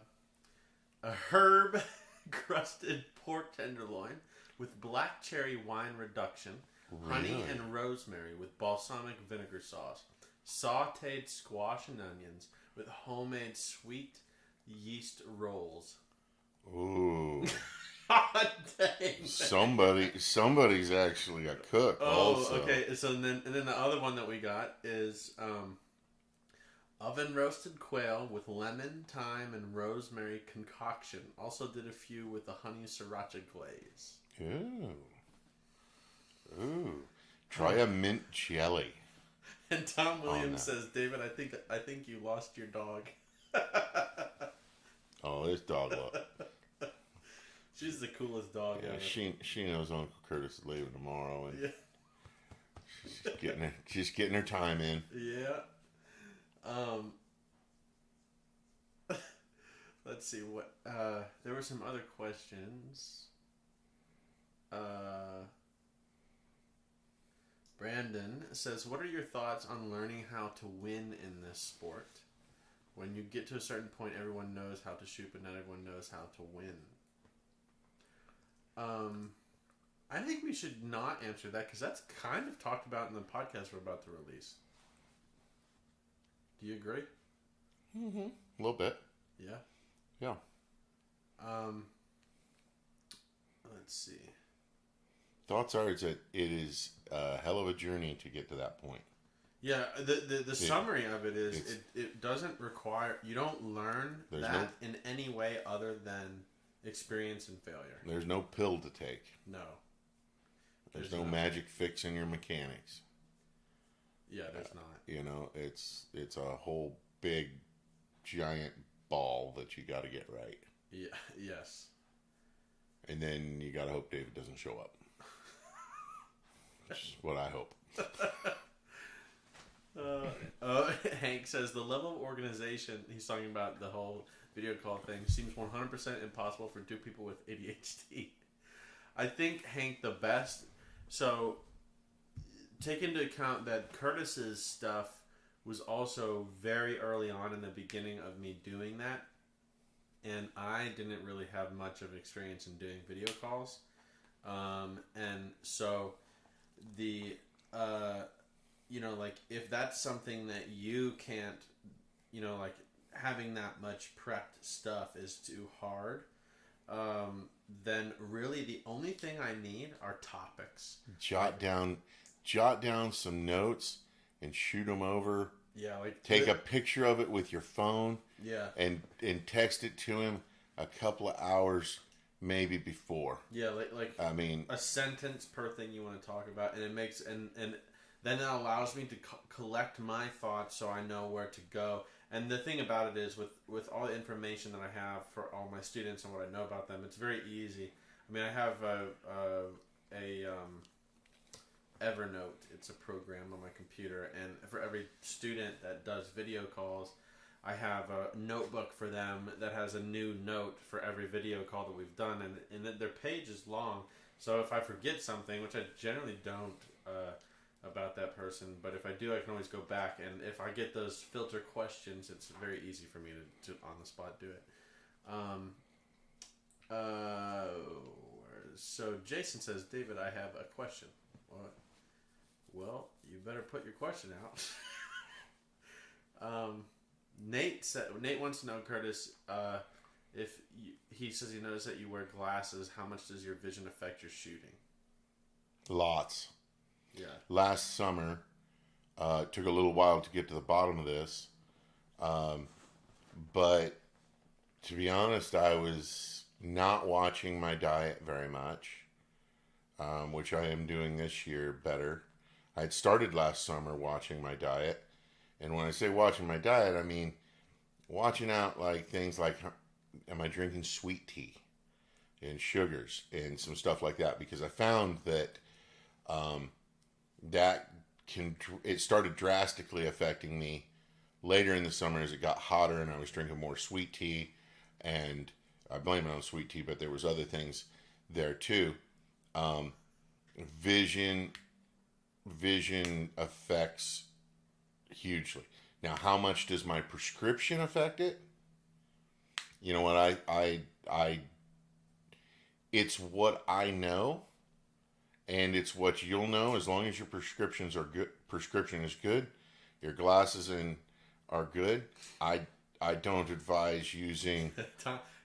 herb crusted pork tenderloin with black cherry wine reduction, honey and rosemary with balsamic vinegar sauce, sautéed squash and onions with homemade sweet yeast rolls. Ooh. God dang. Somebody's actually a cook. Oh, also. Okay. So then the other one that we got is oven roasted quail with lemon, thyme, and rosemary concoction. Also did a few with the honey sriracha glaze. Ooh. Ooh. Try a mint jelly. And Tom Williams says, David, I think you lost your dog. Oh, this dog look. She's the coolest dog Yeah, ever. she knows Uncle Curtis is leaving tomorrow, and Yeah. she's getting her time in. Yeah. Let's see what there were some other questions. Brandon says, what are your thoughts on learning how to win in this sport? When you get to a certain point, everyone knows how to shoot, but not everyone knows how to win. I think we should not answer that because that's kind of talked about in the podcast we're about to release. Do you agree? Mm-hmm. A little bit. Yeah. Yeah. Let's see. Thoughts are that it is a hell of a journey to get to that point. Yeah, the summary of it is it doesn't require, you don't learn that in any way other than experience and failure. There's no pill to take. No. There's no magic fix in your mechanics. Yeah, there's not. You know, it's a whole big giant ball that you got to get right. Yeah. Yes. And then you got to hope David doesn't show up. That's what I hope. Hank says the level of organization, he's talking about the whole video call thing, seems 100% impossible for two people with ADHD. I think, Hank, the best... So, take into account that Curtis's stuff was also very early on in the beginning of me doing that. And I didn't really have much of experience in doing video calls. And so, the... you know, like, if that's something that you can't, you know, like, having that much prepped stuff is too hard, then really the only thing I need are topics. Jot down some notes and shoot them over. Yeah, like... Take a picture of it with your phone. Yeah. And text it to him a couple of hours maybe before. Yeah, like I mean... a sentence per thing you want to talk about, and it makes... And then that allows me to collect my thoughts so I know where to go. And the thing about it is, with all the information that I have for all my students and what I know about them, it's very easy. I mean, I have a Evernote. It's a program on my computer, and for every student that does video calls, I have a notebook for them that has a new note for every video call that we've done, and their page is long. So if I forget something, which I generally don't, about that person, but if I do, I can always go back, and if I get those filter questions, it's very easy for me to on the spot do it. So Jason says, David, I have a question. What? Well, you better put your question out. Nate wants to know, Curtis, he says he noticed that you wear glasses. How much does your vision affect your shooting? Lots. Yeah. Last summer, took a little while to get to the bottom of this, but to be honest, I was not watching my diet very much, which I am doing this year better. I had started last summer watching my diet, and when I say watching my diet, I mean watching out like things like, am I drinking sweet tea and sugars and some stuff like that, because I found that it started drastically affecting me later in the summer as it got hotter and I was drinking more sweet tea, and I blame it on sweet tea, but there was other things there too. Vision affects hugely. Now, how much does my prescription affect it? You know what, it's what I know. And it's what you'll know as long as your prescription is good, your glasses are good. I don't advise using.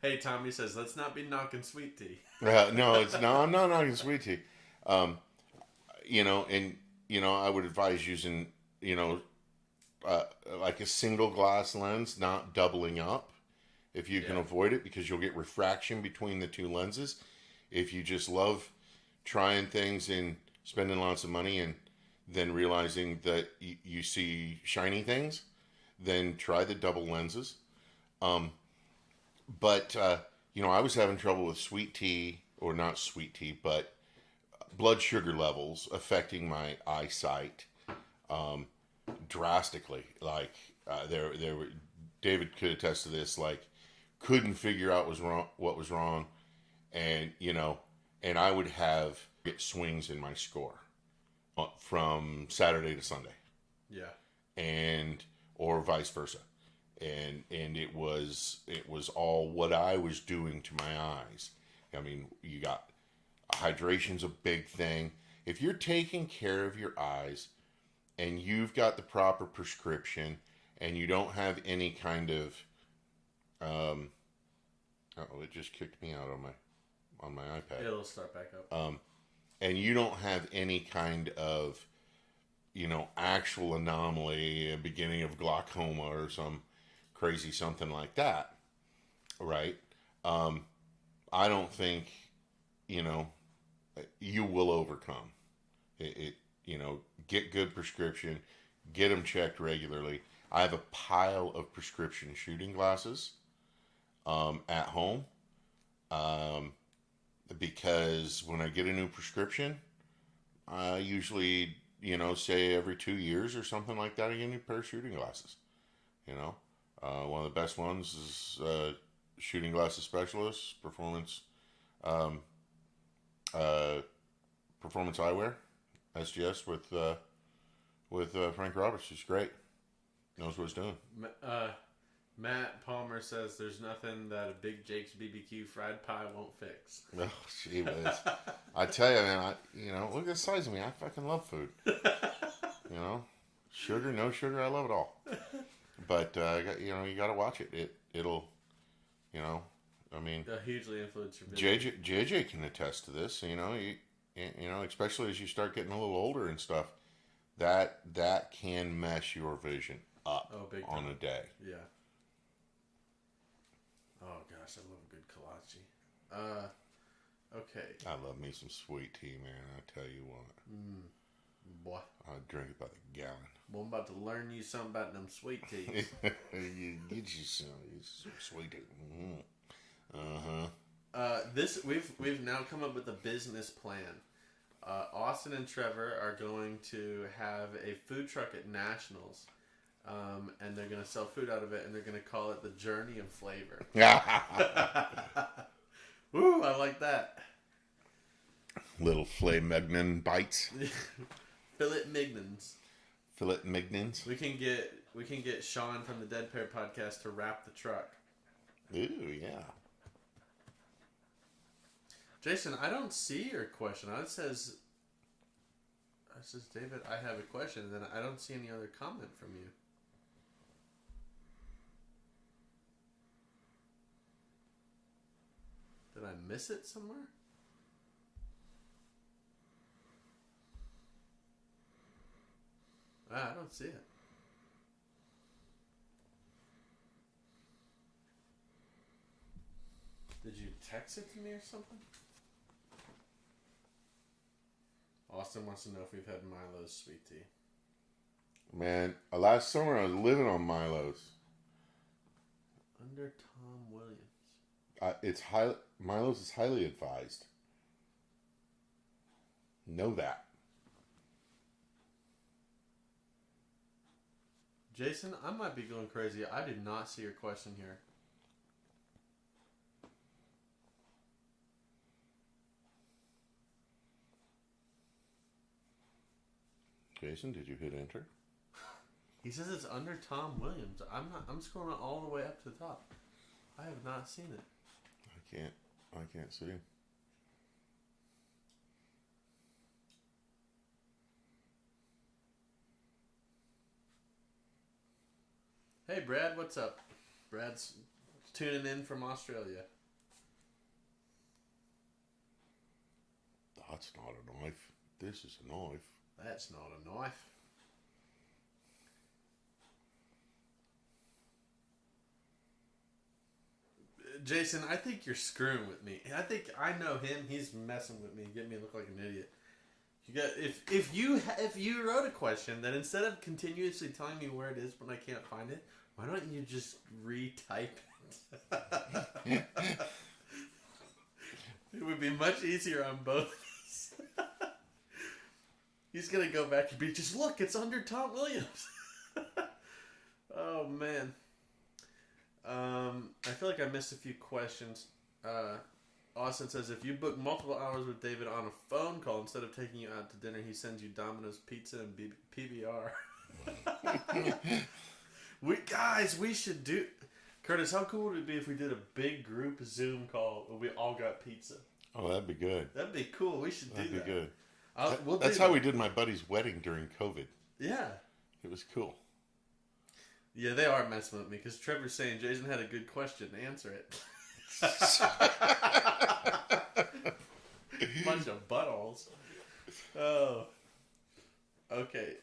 Hey, Tommy says, let's not be knocking sweet tea. No, I'm not knocking sweet tea. I would advise using, like a single glass lens, not doubling up, if you can avoid it, because you'll get refraction between the two lenses. If you just love trying things in spending lots of money and then realizing that you see shiny things, then try the double lenses. But I was having trouble with sweet tea, or not sweet tea, but blood sugar levels affecting my eyesight drastically. Like there were, David could attest to this. Like, couldn't figure out what was wrong, and and I would get swings in my score from Saturday to Sunday. Yeah. And or vice versa. And it was all what I was doing to my eyes. I mean, you got hydration's a big thing. If you're taking care of your eyes and you've got the proper prescription and you don't have any kind of it just kicked me out on my iPad. It'll start back up. And you don't have any kind of actual anomaly, a beginning of glaucoma or some crazy something like that, right? I don't think you will overcome it. Get good prescription, get them checked regularly. I have a pile of prescription shooting glasses at home because when I get a new prescription, I usually say every 2 years or something like that, I get a new pair of shooting glasses. One of the best ones is Shooting Glasses Specialist, Performance Eyewear, SGS with Frank Roberts. He's great. Knows what he's doing. Matt Palmer says there's nothing that a Big Jake's BBQ fried pie won't fix. Oh, gee whiz. I tell you, man, look at the size of me. I fucking love food. Sugar, no sugar, I love it all. But you got to watch it. It'll, I mean, they'll hugely influence your vision. JJ can attest to this. Especially as you start getting a little older and stuff, that can mess your vision up on a day. Yeah. Oh gosh, I love a good kolache. Okay. I love me some sweet tea, man. I tell you what. Boy. I drink it by the gallon. Well, I'm about to learn you something about them sweet teas. You get you some sweet tea. We've now come up with a business plan. Austin and Trevor are going to have a food truck at Nationals. And they're going to sell food out of it, and they're going to call it the Journey of Flavor. Woo, I like that. Little filet mignon bites. Fillet mignons. Fillet mignons. We can get Sean from the Dead Pair podcast to wrap the truck. Ooh, yeah. Jason, I don't see your question. It says, David, I have a question, and then I don't see any other comment from you. Did I miss it somewhere? I don't see it. Did you text it to me or something? Austin wants to know if we've had Milo's sweet tea. Man, last summer I was living on Milo's. Under Tom Williams. Milo's is highly advised. Know that. Jason, I might be going crazy. I did not see your question here. Jason, did you hit enter? He says it's under Tom Williams. I'm scrolling all the way up to the top. I have not seen it. I can't see. Hey, Brad, what's up? Brad's tuning in from Australia. That's not a knife. This is a knife. That's not a knife. Jason, I think you're screwing with me. I think I know him. He's messing with me, getting me to look like an idiot. You got if you wrote a question, then instead of continuously telling me where it is when I can't find it, why don't you just retype it? It would be much easier on both of us. He's gonna go back and be just look, it's under Tom Williams. Oh man. I feel like I missed a few questions. Austin says, if you book multiple hours with David on a phone call instead of taking you out to dinner, he sends you Domino's pizza and PBR. We should do... Curtis, how cool would it be if we did a big group Zoom call where we all got pizza? Oh, that'd be good. That'd be cool. We should do that. That'd be good. That's how we did my buddy's wedding during COVID. Yeah. It was cool. Yeah, they are messing with me because Trevor's saying Jason had a good question. Answer it. Bunch of buttholes. Oh. Okay.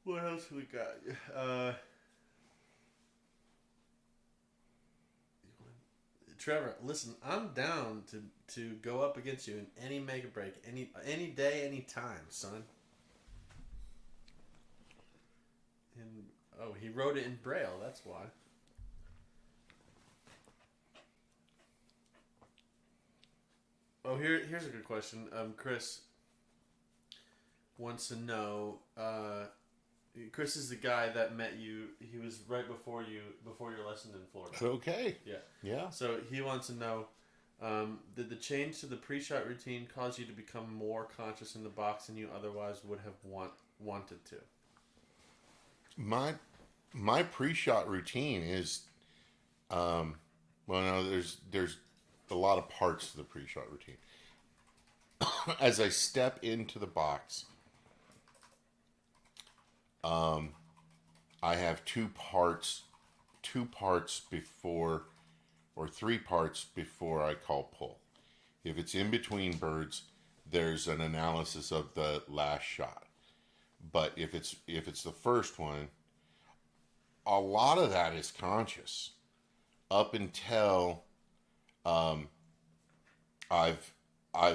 What else we got? Trevor, listen, I'm down to go up against you in any mega break, any day, any time, son. And he wrote it in Braille. That's why. Oh, here's a good question. Chris wants to know. Chris is the guy that met you. He was right before your lesson in Florida. Okay. Yeah. Yeah. So he wants to know, did the change to the pre-shot routine cause you to become more conscious in the box than you otherwise would have wanted to? My pre-shot routine is, there's a lot of parts to the pre-shot routine. As I step into the box, I have two parts before, or three parts before I call pull. If it's in between birds, there's an analysis of the last shot. But if it's the first one, a lot of that is conscious up until I've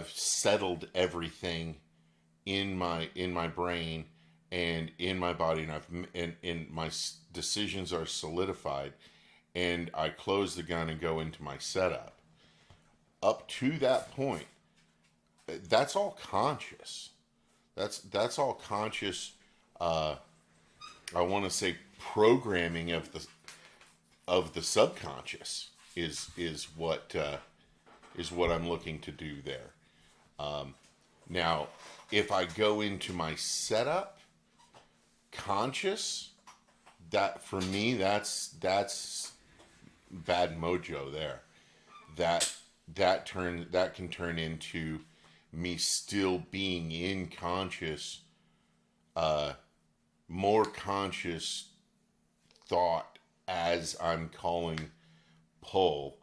settled everything in my brain and in my body, and my decisions are solidified, and I close the gun and go into my setup. Up to that point, that's all conscious. That's all conscious. I want to say programming of the subconscious is what I'm looking to do there. Now, if I go into my setup conscious, that for me that's bad mojo there. That can turn into me still being in conscious, more conscious thought as I'm calling pull,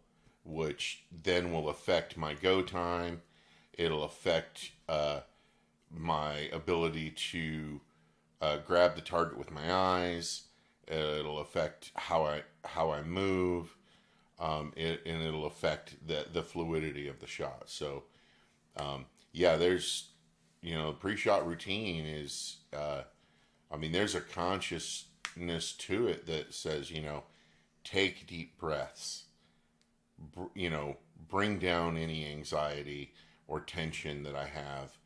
which then will affect my go time. It'll affect my ability to grab the target with my eyes. It'll affect how I move, and it'll affect the fluidity of the shot. So, there's, pre-shot routine is, there's a consciousness to it that says, take deep breaths, bring down any anxiety or tension that I have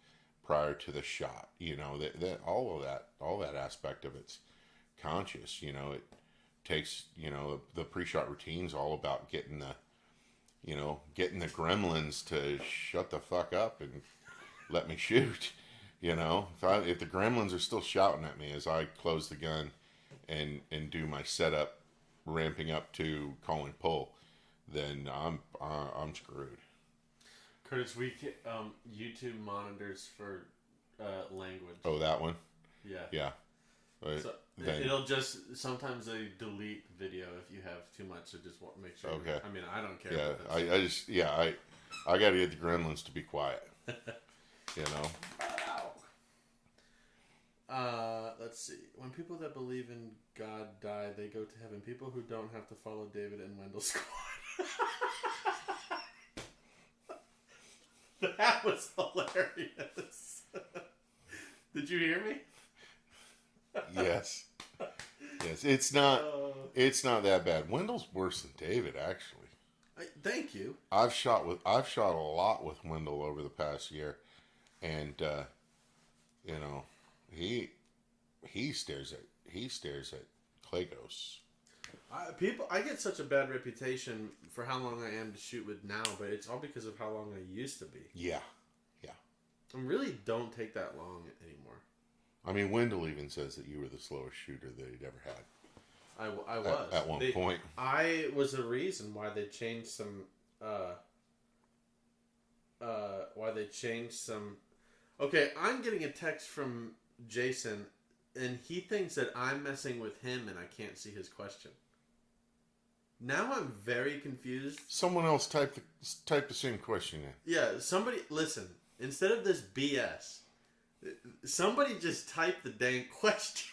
prior to the shot. That all that aspect of it's conscious. It takes, the pre-shot routine's all about getting the gremlins to shut the fuck up and let me shoot. If the gremlins are still shouting at me as I close the gun and do my setup, ramping up to calling pull, then I'm screwed. Curtis, we YouTube monitors for language. Oh, that one? Yeah. Yeah. So it'll just, sometimes they delete video if you have too much, so just make sure. Okay. I don't care. Yeah, I got to get the gremlins to be quiet. Let's see. When people that believe in God die, they go to heaven. People who don't have to follow David and Wendell's squad. That was hilarious. Did you hear me? Yes. Yes. It's not that bad. Wendell's worse than David, actually. Thank you. I've shot a lot with Wendell over the past year, and he stares at clay ghosts. I get such a bad reputation for how long I am to shoot with now, but it's all because of how long I used to be. Yeah. I really don't take that long anymore. I mean, Wendell even says that you were the slowest shooter that he'd ever had. I was at one point. I was the reason why they changed some. Okay, I'm getting a text from Jason, and he thinks that I'm messing with him, and I can't see his question. Now I'm very confused. Someone else typed the same question in. Yeah, somebody listen. Instead of this BS, somebody just type the dang question.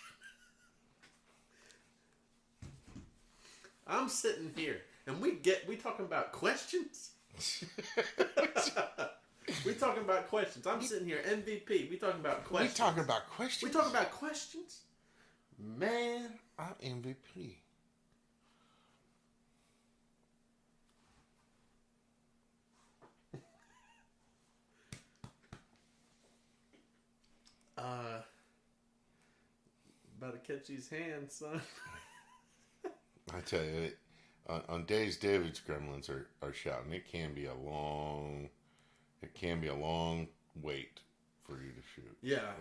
I'm sitting here, and we talking about questions. We talking about questions. I'm sitting here, MVP. We talking about questions. We talking about questions. We talking about questions. Man, I'm MVP. About to catch these hands, son. I tell you, on days David's gremlins are shouting, it can be a long wait for you to shoot. Yeah.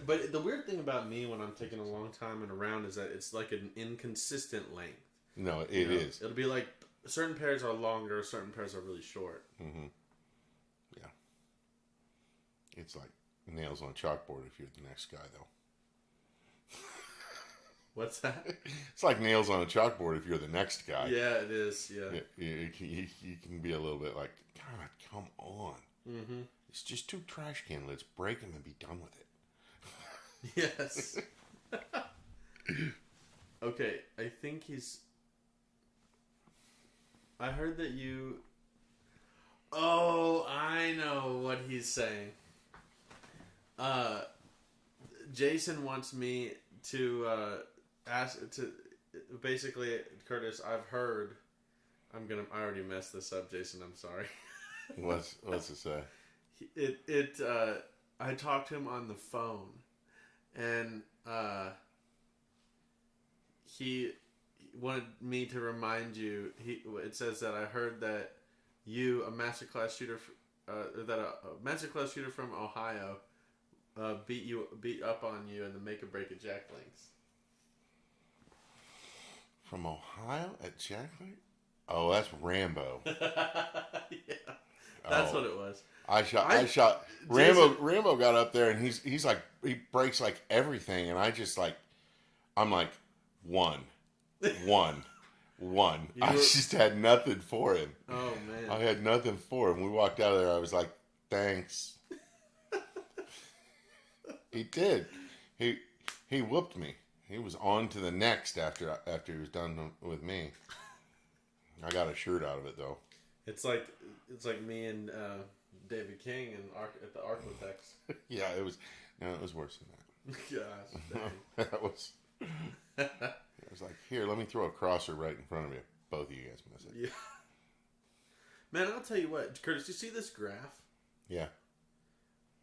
But the weird thing about me when I'm taking a long time and around is that it's like an inconsistent length. No, it is. It'll be like certain pairs are longer, certain pairs are really short. Mm-hmm. Yeah. It's like nails on chalkboard if you're the next guy, though. What's that? It's like nails on a chalkboard if you're the next guy. Yeah, it is. Yeah. You can be a little bit like, God, come on. Mm-hmm. It's just 2 trash can lids. Break them and be done with it. Yes. Okay, I think I heard that you... Oh, I know what he's saying. Jason wants me to basically, Curtis, I've heard... I already messed this up, Jason, I'm sorry. What's it say? I talked to him on the phone, and he wanted me to remind you. It says that I heard that you, a masterclass shooter, that a masterclass shooter from Ohio, beat up on you in the make or break at Jack Link's. From Ohio at Jack Link? Oh, that's Rambo. Yeah. That's what it was. I shot. Rambo got up there and he's like, he breaks like everything, and I'm like, one. I just had nothing for him. Oh man, I had nothing for him. We walked out of there. I was like, thanks. He did. He whooped me. He was on to the next after he was done with me. I got a shirt out of it though. It's like me and David King at the Architects. Yeah, it was worse than that. Gosh, that was. It was like, here, let me throw a crosser right in front of you. Both of you guys miss it. Yeah. Man, I'll tell you what, Curtis. You see this graph? Yeah.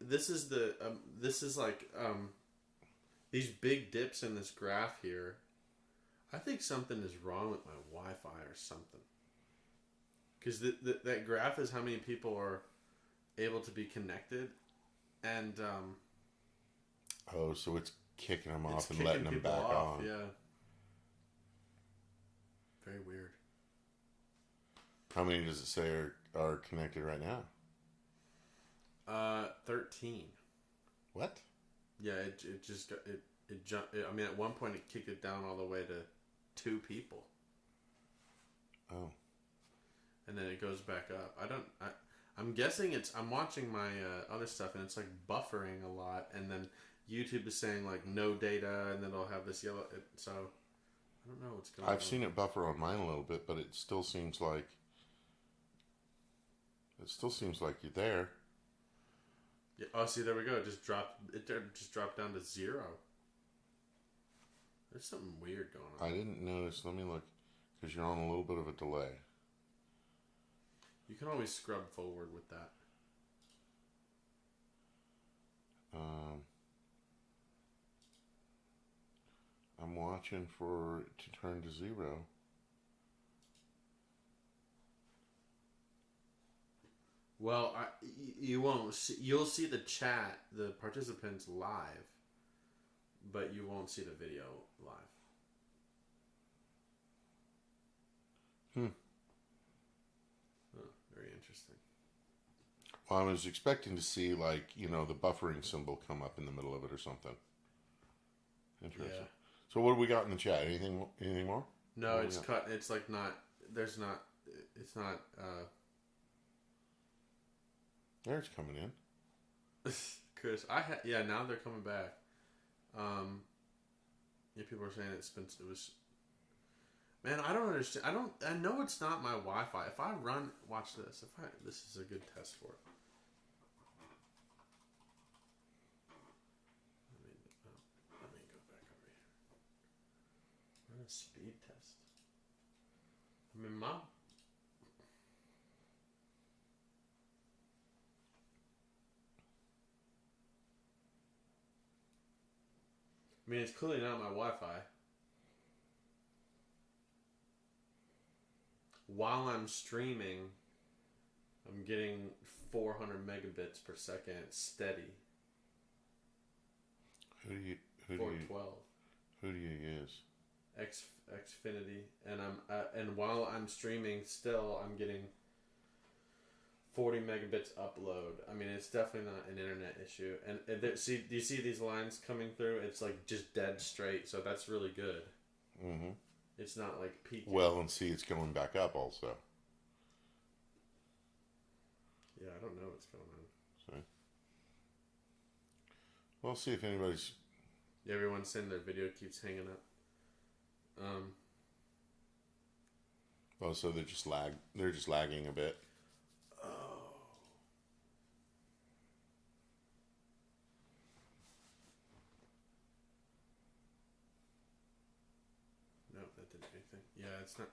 This is these big dips in this graph here. I think something is wrong with my Wi-Fi or something. Because that graph is how many people are able to be connected, and so it's kicking them off and letting them back on. Yeah. Very weird. How many does it say are connected right now? 13. What? Yeah, it just got it jumped. I mean, at one point it kicked it down all the way to 2 people. Oh. And then it goes back up. I'm guessing I'm watching my other stuff, and it's like buffering a lot, and then YouTube is saying like no data, and then it'll have this yellow. So I don't know what's going on. I've seen it buffer on mine a little bit, but it still seems like It still seems like you're there. Yeah. Oh, see, there we go. It just dropped. It just dropped down to 0. There's something weird going on. I didn't notice. Let me look, because you're on a little bit of a delay. You can always scrub forward with that. I'm watching for it to turn to 0. Well, you won't see, you'll see the chat, the participants live, but you won't see the video live. Oh, very interesting. Well, I was expecting to see, like, the buffering symbol come up in the middle of it or something. Interesting. Yeah. So what do we got in the chat? Anything more? No, it's cut. It's like not. There's not. It's not. There, it's coming in. Chris, now they're coming back. Yeah, people are saying it was. Man, I don't understand. I know it's not my Wi-Fi. If I watch this. This is a good test for it. Let me go back over here. Run a speed test. I mean, it's clearly not my Wi-Fi. While I'm streaming, I'm getting 400 megabits per second steady. Who do you 412. Who do you use? Xfinity, and while I'm streaming, still I'm getting 40 megabits upload. I mean, it's definitely not an internet issue. And do you see these lines coming through? It's like just dead straight, so that's really good. Mm-hmm. It's not like peaking. Well, and see, it's going back up also. Yeah, I don't know what's going on. See? Well, see if anybody's... Yeah, everyone's saying their video keeps hanging up. Oh, so they're just lagging a bit. Oh. Nope, that didn't do anything. Yeah, it's not.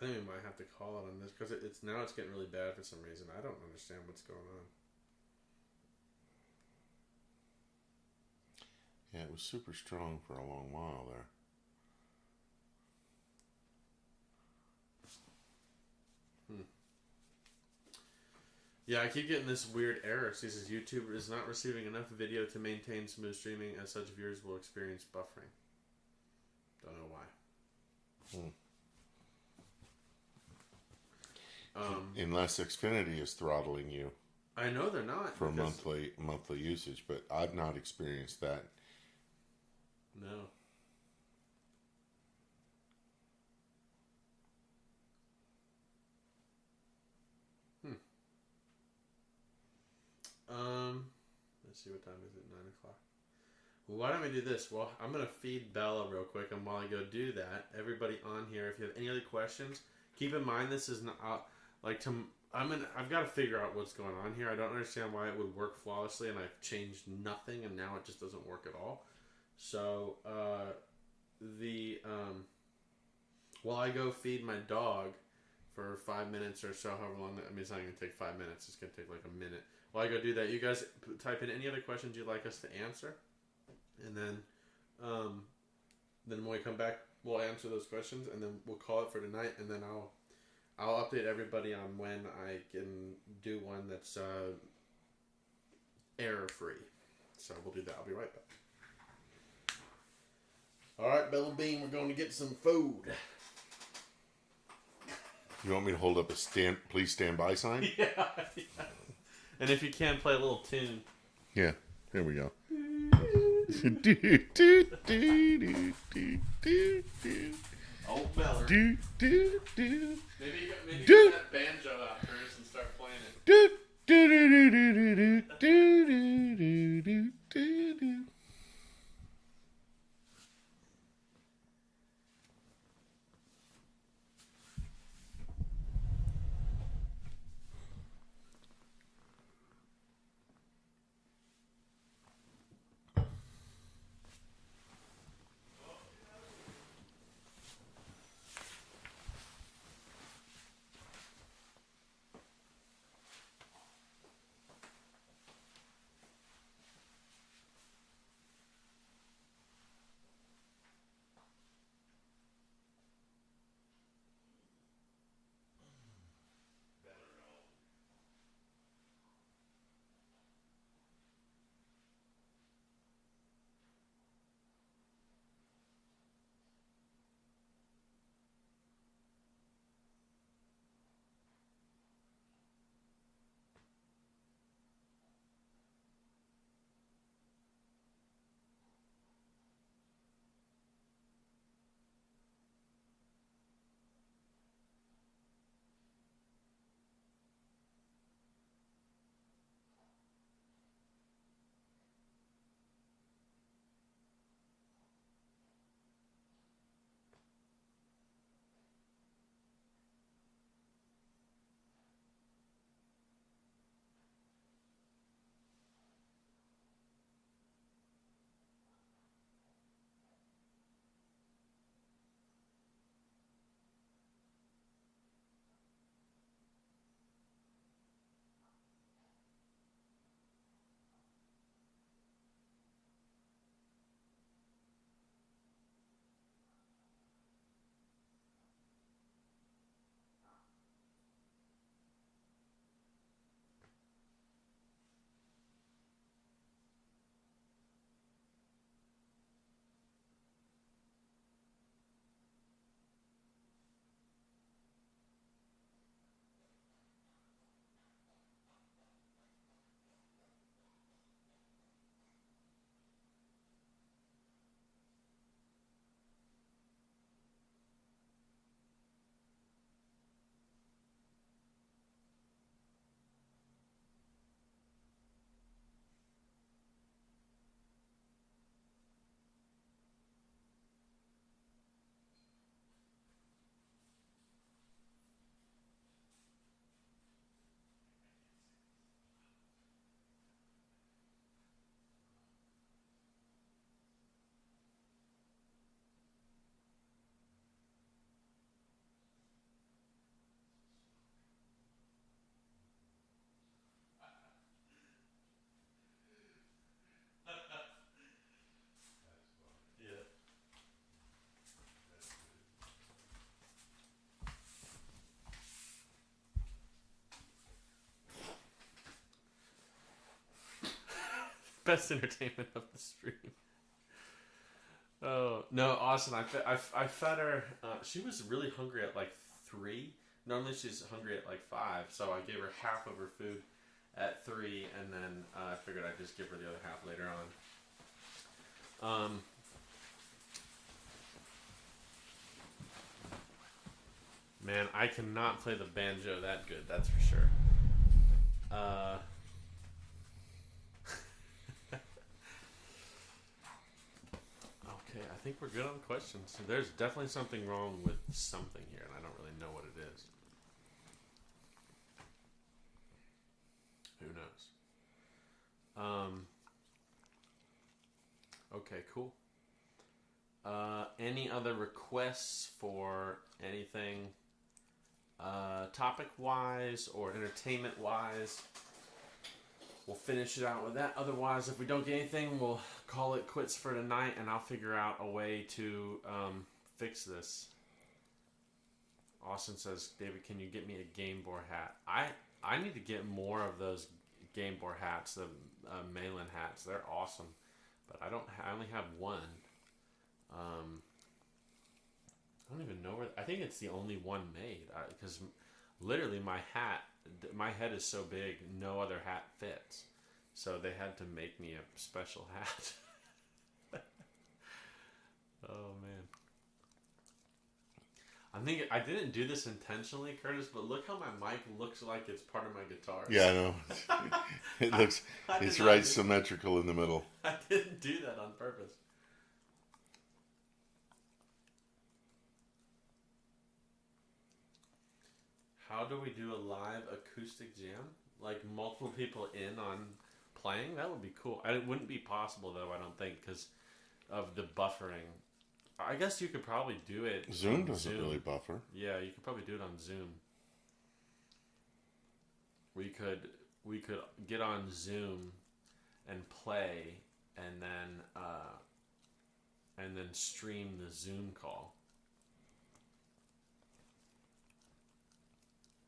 I think we might have to call it on this because it's getting really bad for some reason. I don't understand what's going on. Yeah, it was super strong for a long while there. Yeah, I keep getting this weird error. It says YouTube is not receiving enough video to maintain smooth streaming. As such, viewers will experience buffering. Don't know why. Unless Xfinity is throttling you. I know they're not for monthly usage, but I've not experienced that. No. Let's see, what time is it? 9 o'clock. Well, why don't we do this? Well, I'm going to feed Bella real quick, and while I go do that, everybody on here, if you have any other questions, keep in mind this is not, I've got to figure out what's going on here. I don't understand why it would work flawlessly, and I've changed nothing, and now it just doesn't work at all. So, while I go feed my dog for 5 minutes or so, however long, it's not going to take 5 minutes, it's going to take like a minute. While I go do that, you guys type in any other questions you'd like us to answer, and then when we come back, we'll answer those questions, and then we'll call it for tonight, and then I'll update everybody on when I can do one that's error-free. So we'll do that. I'll be right back. All right, Bella Bean, we're going to get some food. You want me to hold up a please stand by sign? Yeah. And if you can, play a little tune. Yeah, there we go. Old Beller. Do. Maybe get that banjo out, Curtis, and start playing it. Best entertainment of the stream. Oh no, Austin! I fed her. She was really hungry at like 3. Normally she's hungry at like 5, so I gave her half of her food at 3, and then I figured I'd just give her the other half later on. Man, I cannot play the banjo that good. That's for sure. Okay, I think we're good on questions. There's definitely something wrong with something here, and I don't really know what it is. Who knows? Okay, cool. Any other requests for anything topic-wise or entertainment-wise? We'll finish it out with that. Otherwise, if we don't get anything, we'll call it quits for tonight, and I'll figure out a way to fix this. Austin says, David, can you get me a Game Boy hat? I need to get more of those Game Boy hats, the Malin hats. They're awesome, but I only have one. I don't even know where. I think it's the only one made because literally my head is so big, no other hat fits. So they had to make me a special hat. Oh man. I didn't do this intentionally, Curtis, but look how my mic looks like it's part of my guitar. Yeah, I know. It looks. It's right symmetrical in the middle. I didn't do that on purpose. How do we do a live acoustic jam? Like multiple people in on playing? That would be cool. It wouldn't be possible though, I don't think, because of the buffering. I guess you could probably do it. Zoom doesn't really buffer. Yeah, you could probably do it on Zoom. We could get on Zoom and play, and then stream the Zoom call.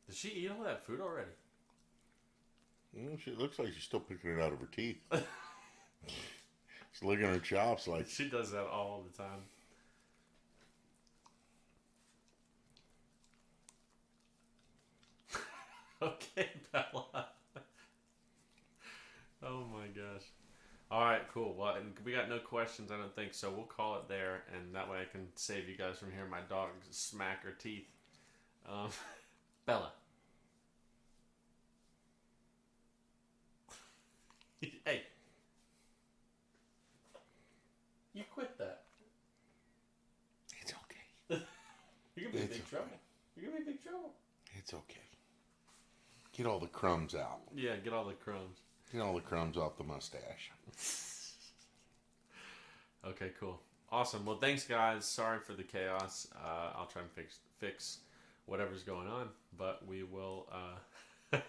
Did she eat all that food already? She looks like she's still picking it out of her teeth. She's licking her chops like... She does that all the time. Okay, Bella. Oh my gosh. Alright, cool. Well, we got no questions, I don't think, so we'll call it there, and that way I can save you guys from hearing my dog smack her teeth. Bella. Hey. You quit that. It's okay. You're going to be in big trouble. You're going to be in big trouble. It's okay. Get all the crumbs out. Yeah, get all the crumbs. Get all the crumbs off the mustache. Okay, cool. Awesome. Well, thanks, guys. Sorry for the chaos. I'll try and fix whatever's going on, but we will... It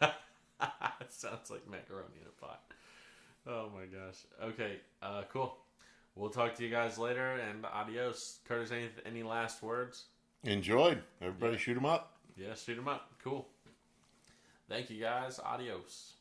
sounds like macaroni in a pot. Oh, my gosh. Okay, cool. We'll talk to you guys later, and adios. Curtis, any last words? Enjoyed. Everybody shoot 'em up. Yeah, shoot 'em up. Cool. Thank you, guys. Adios.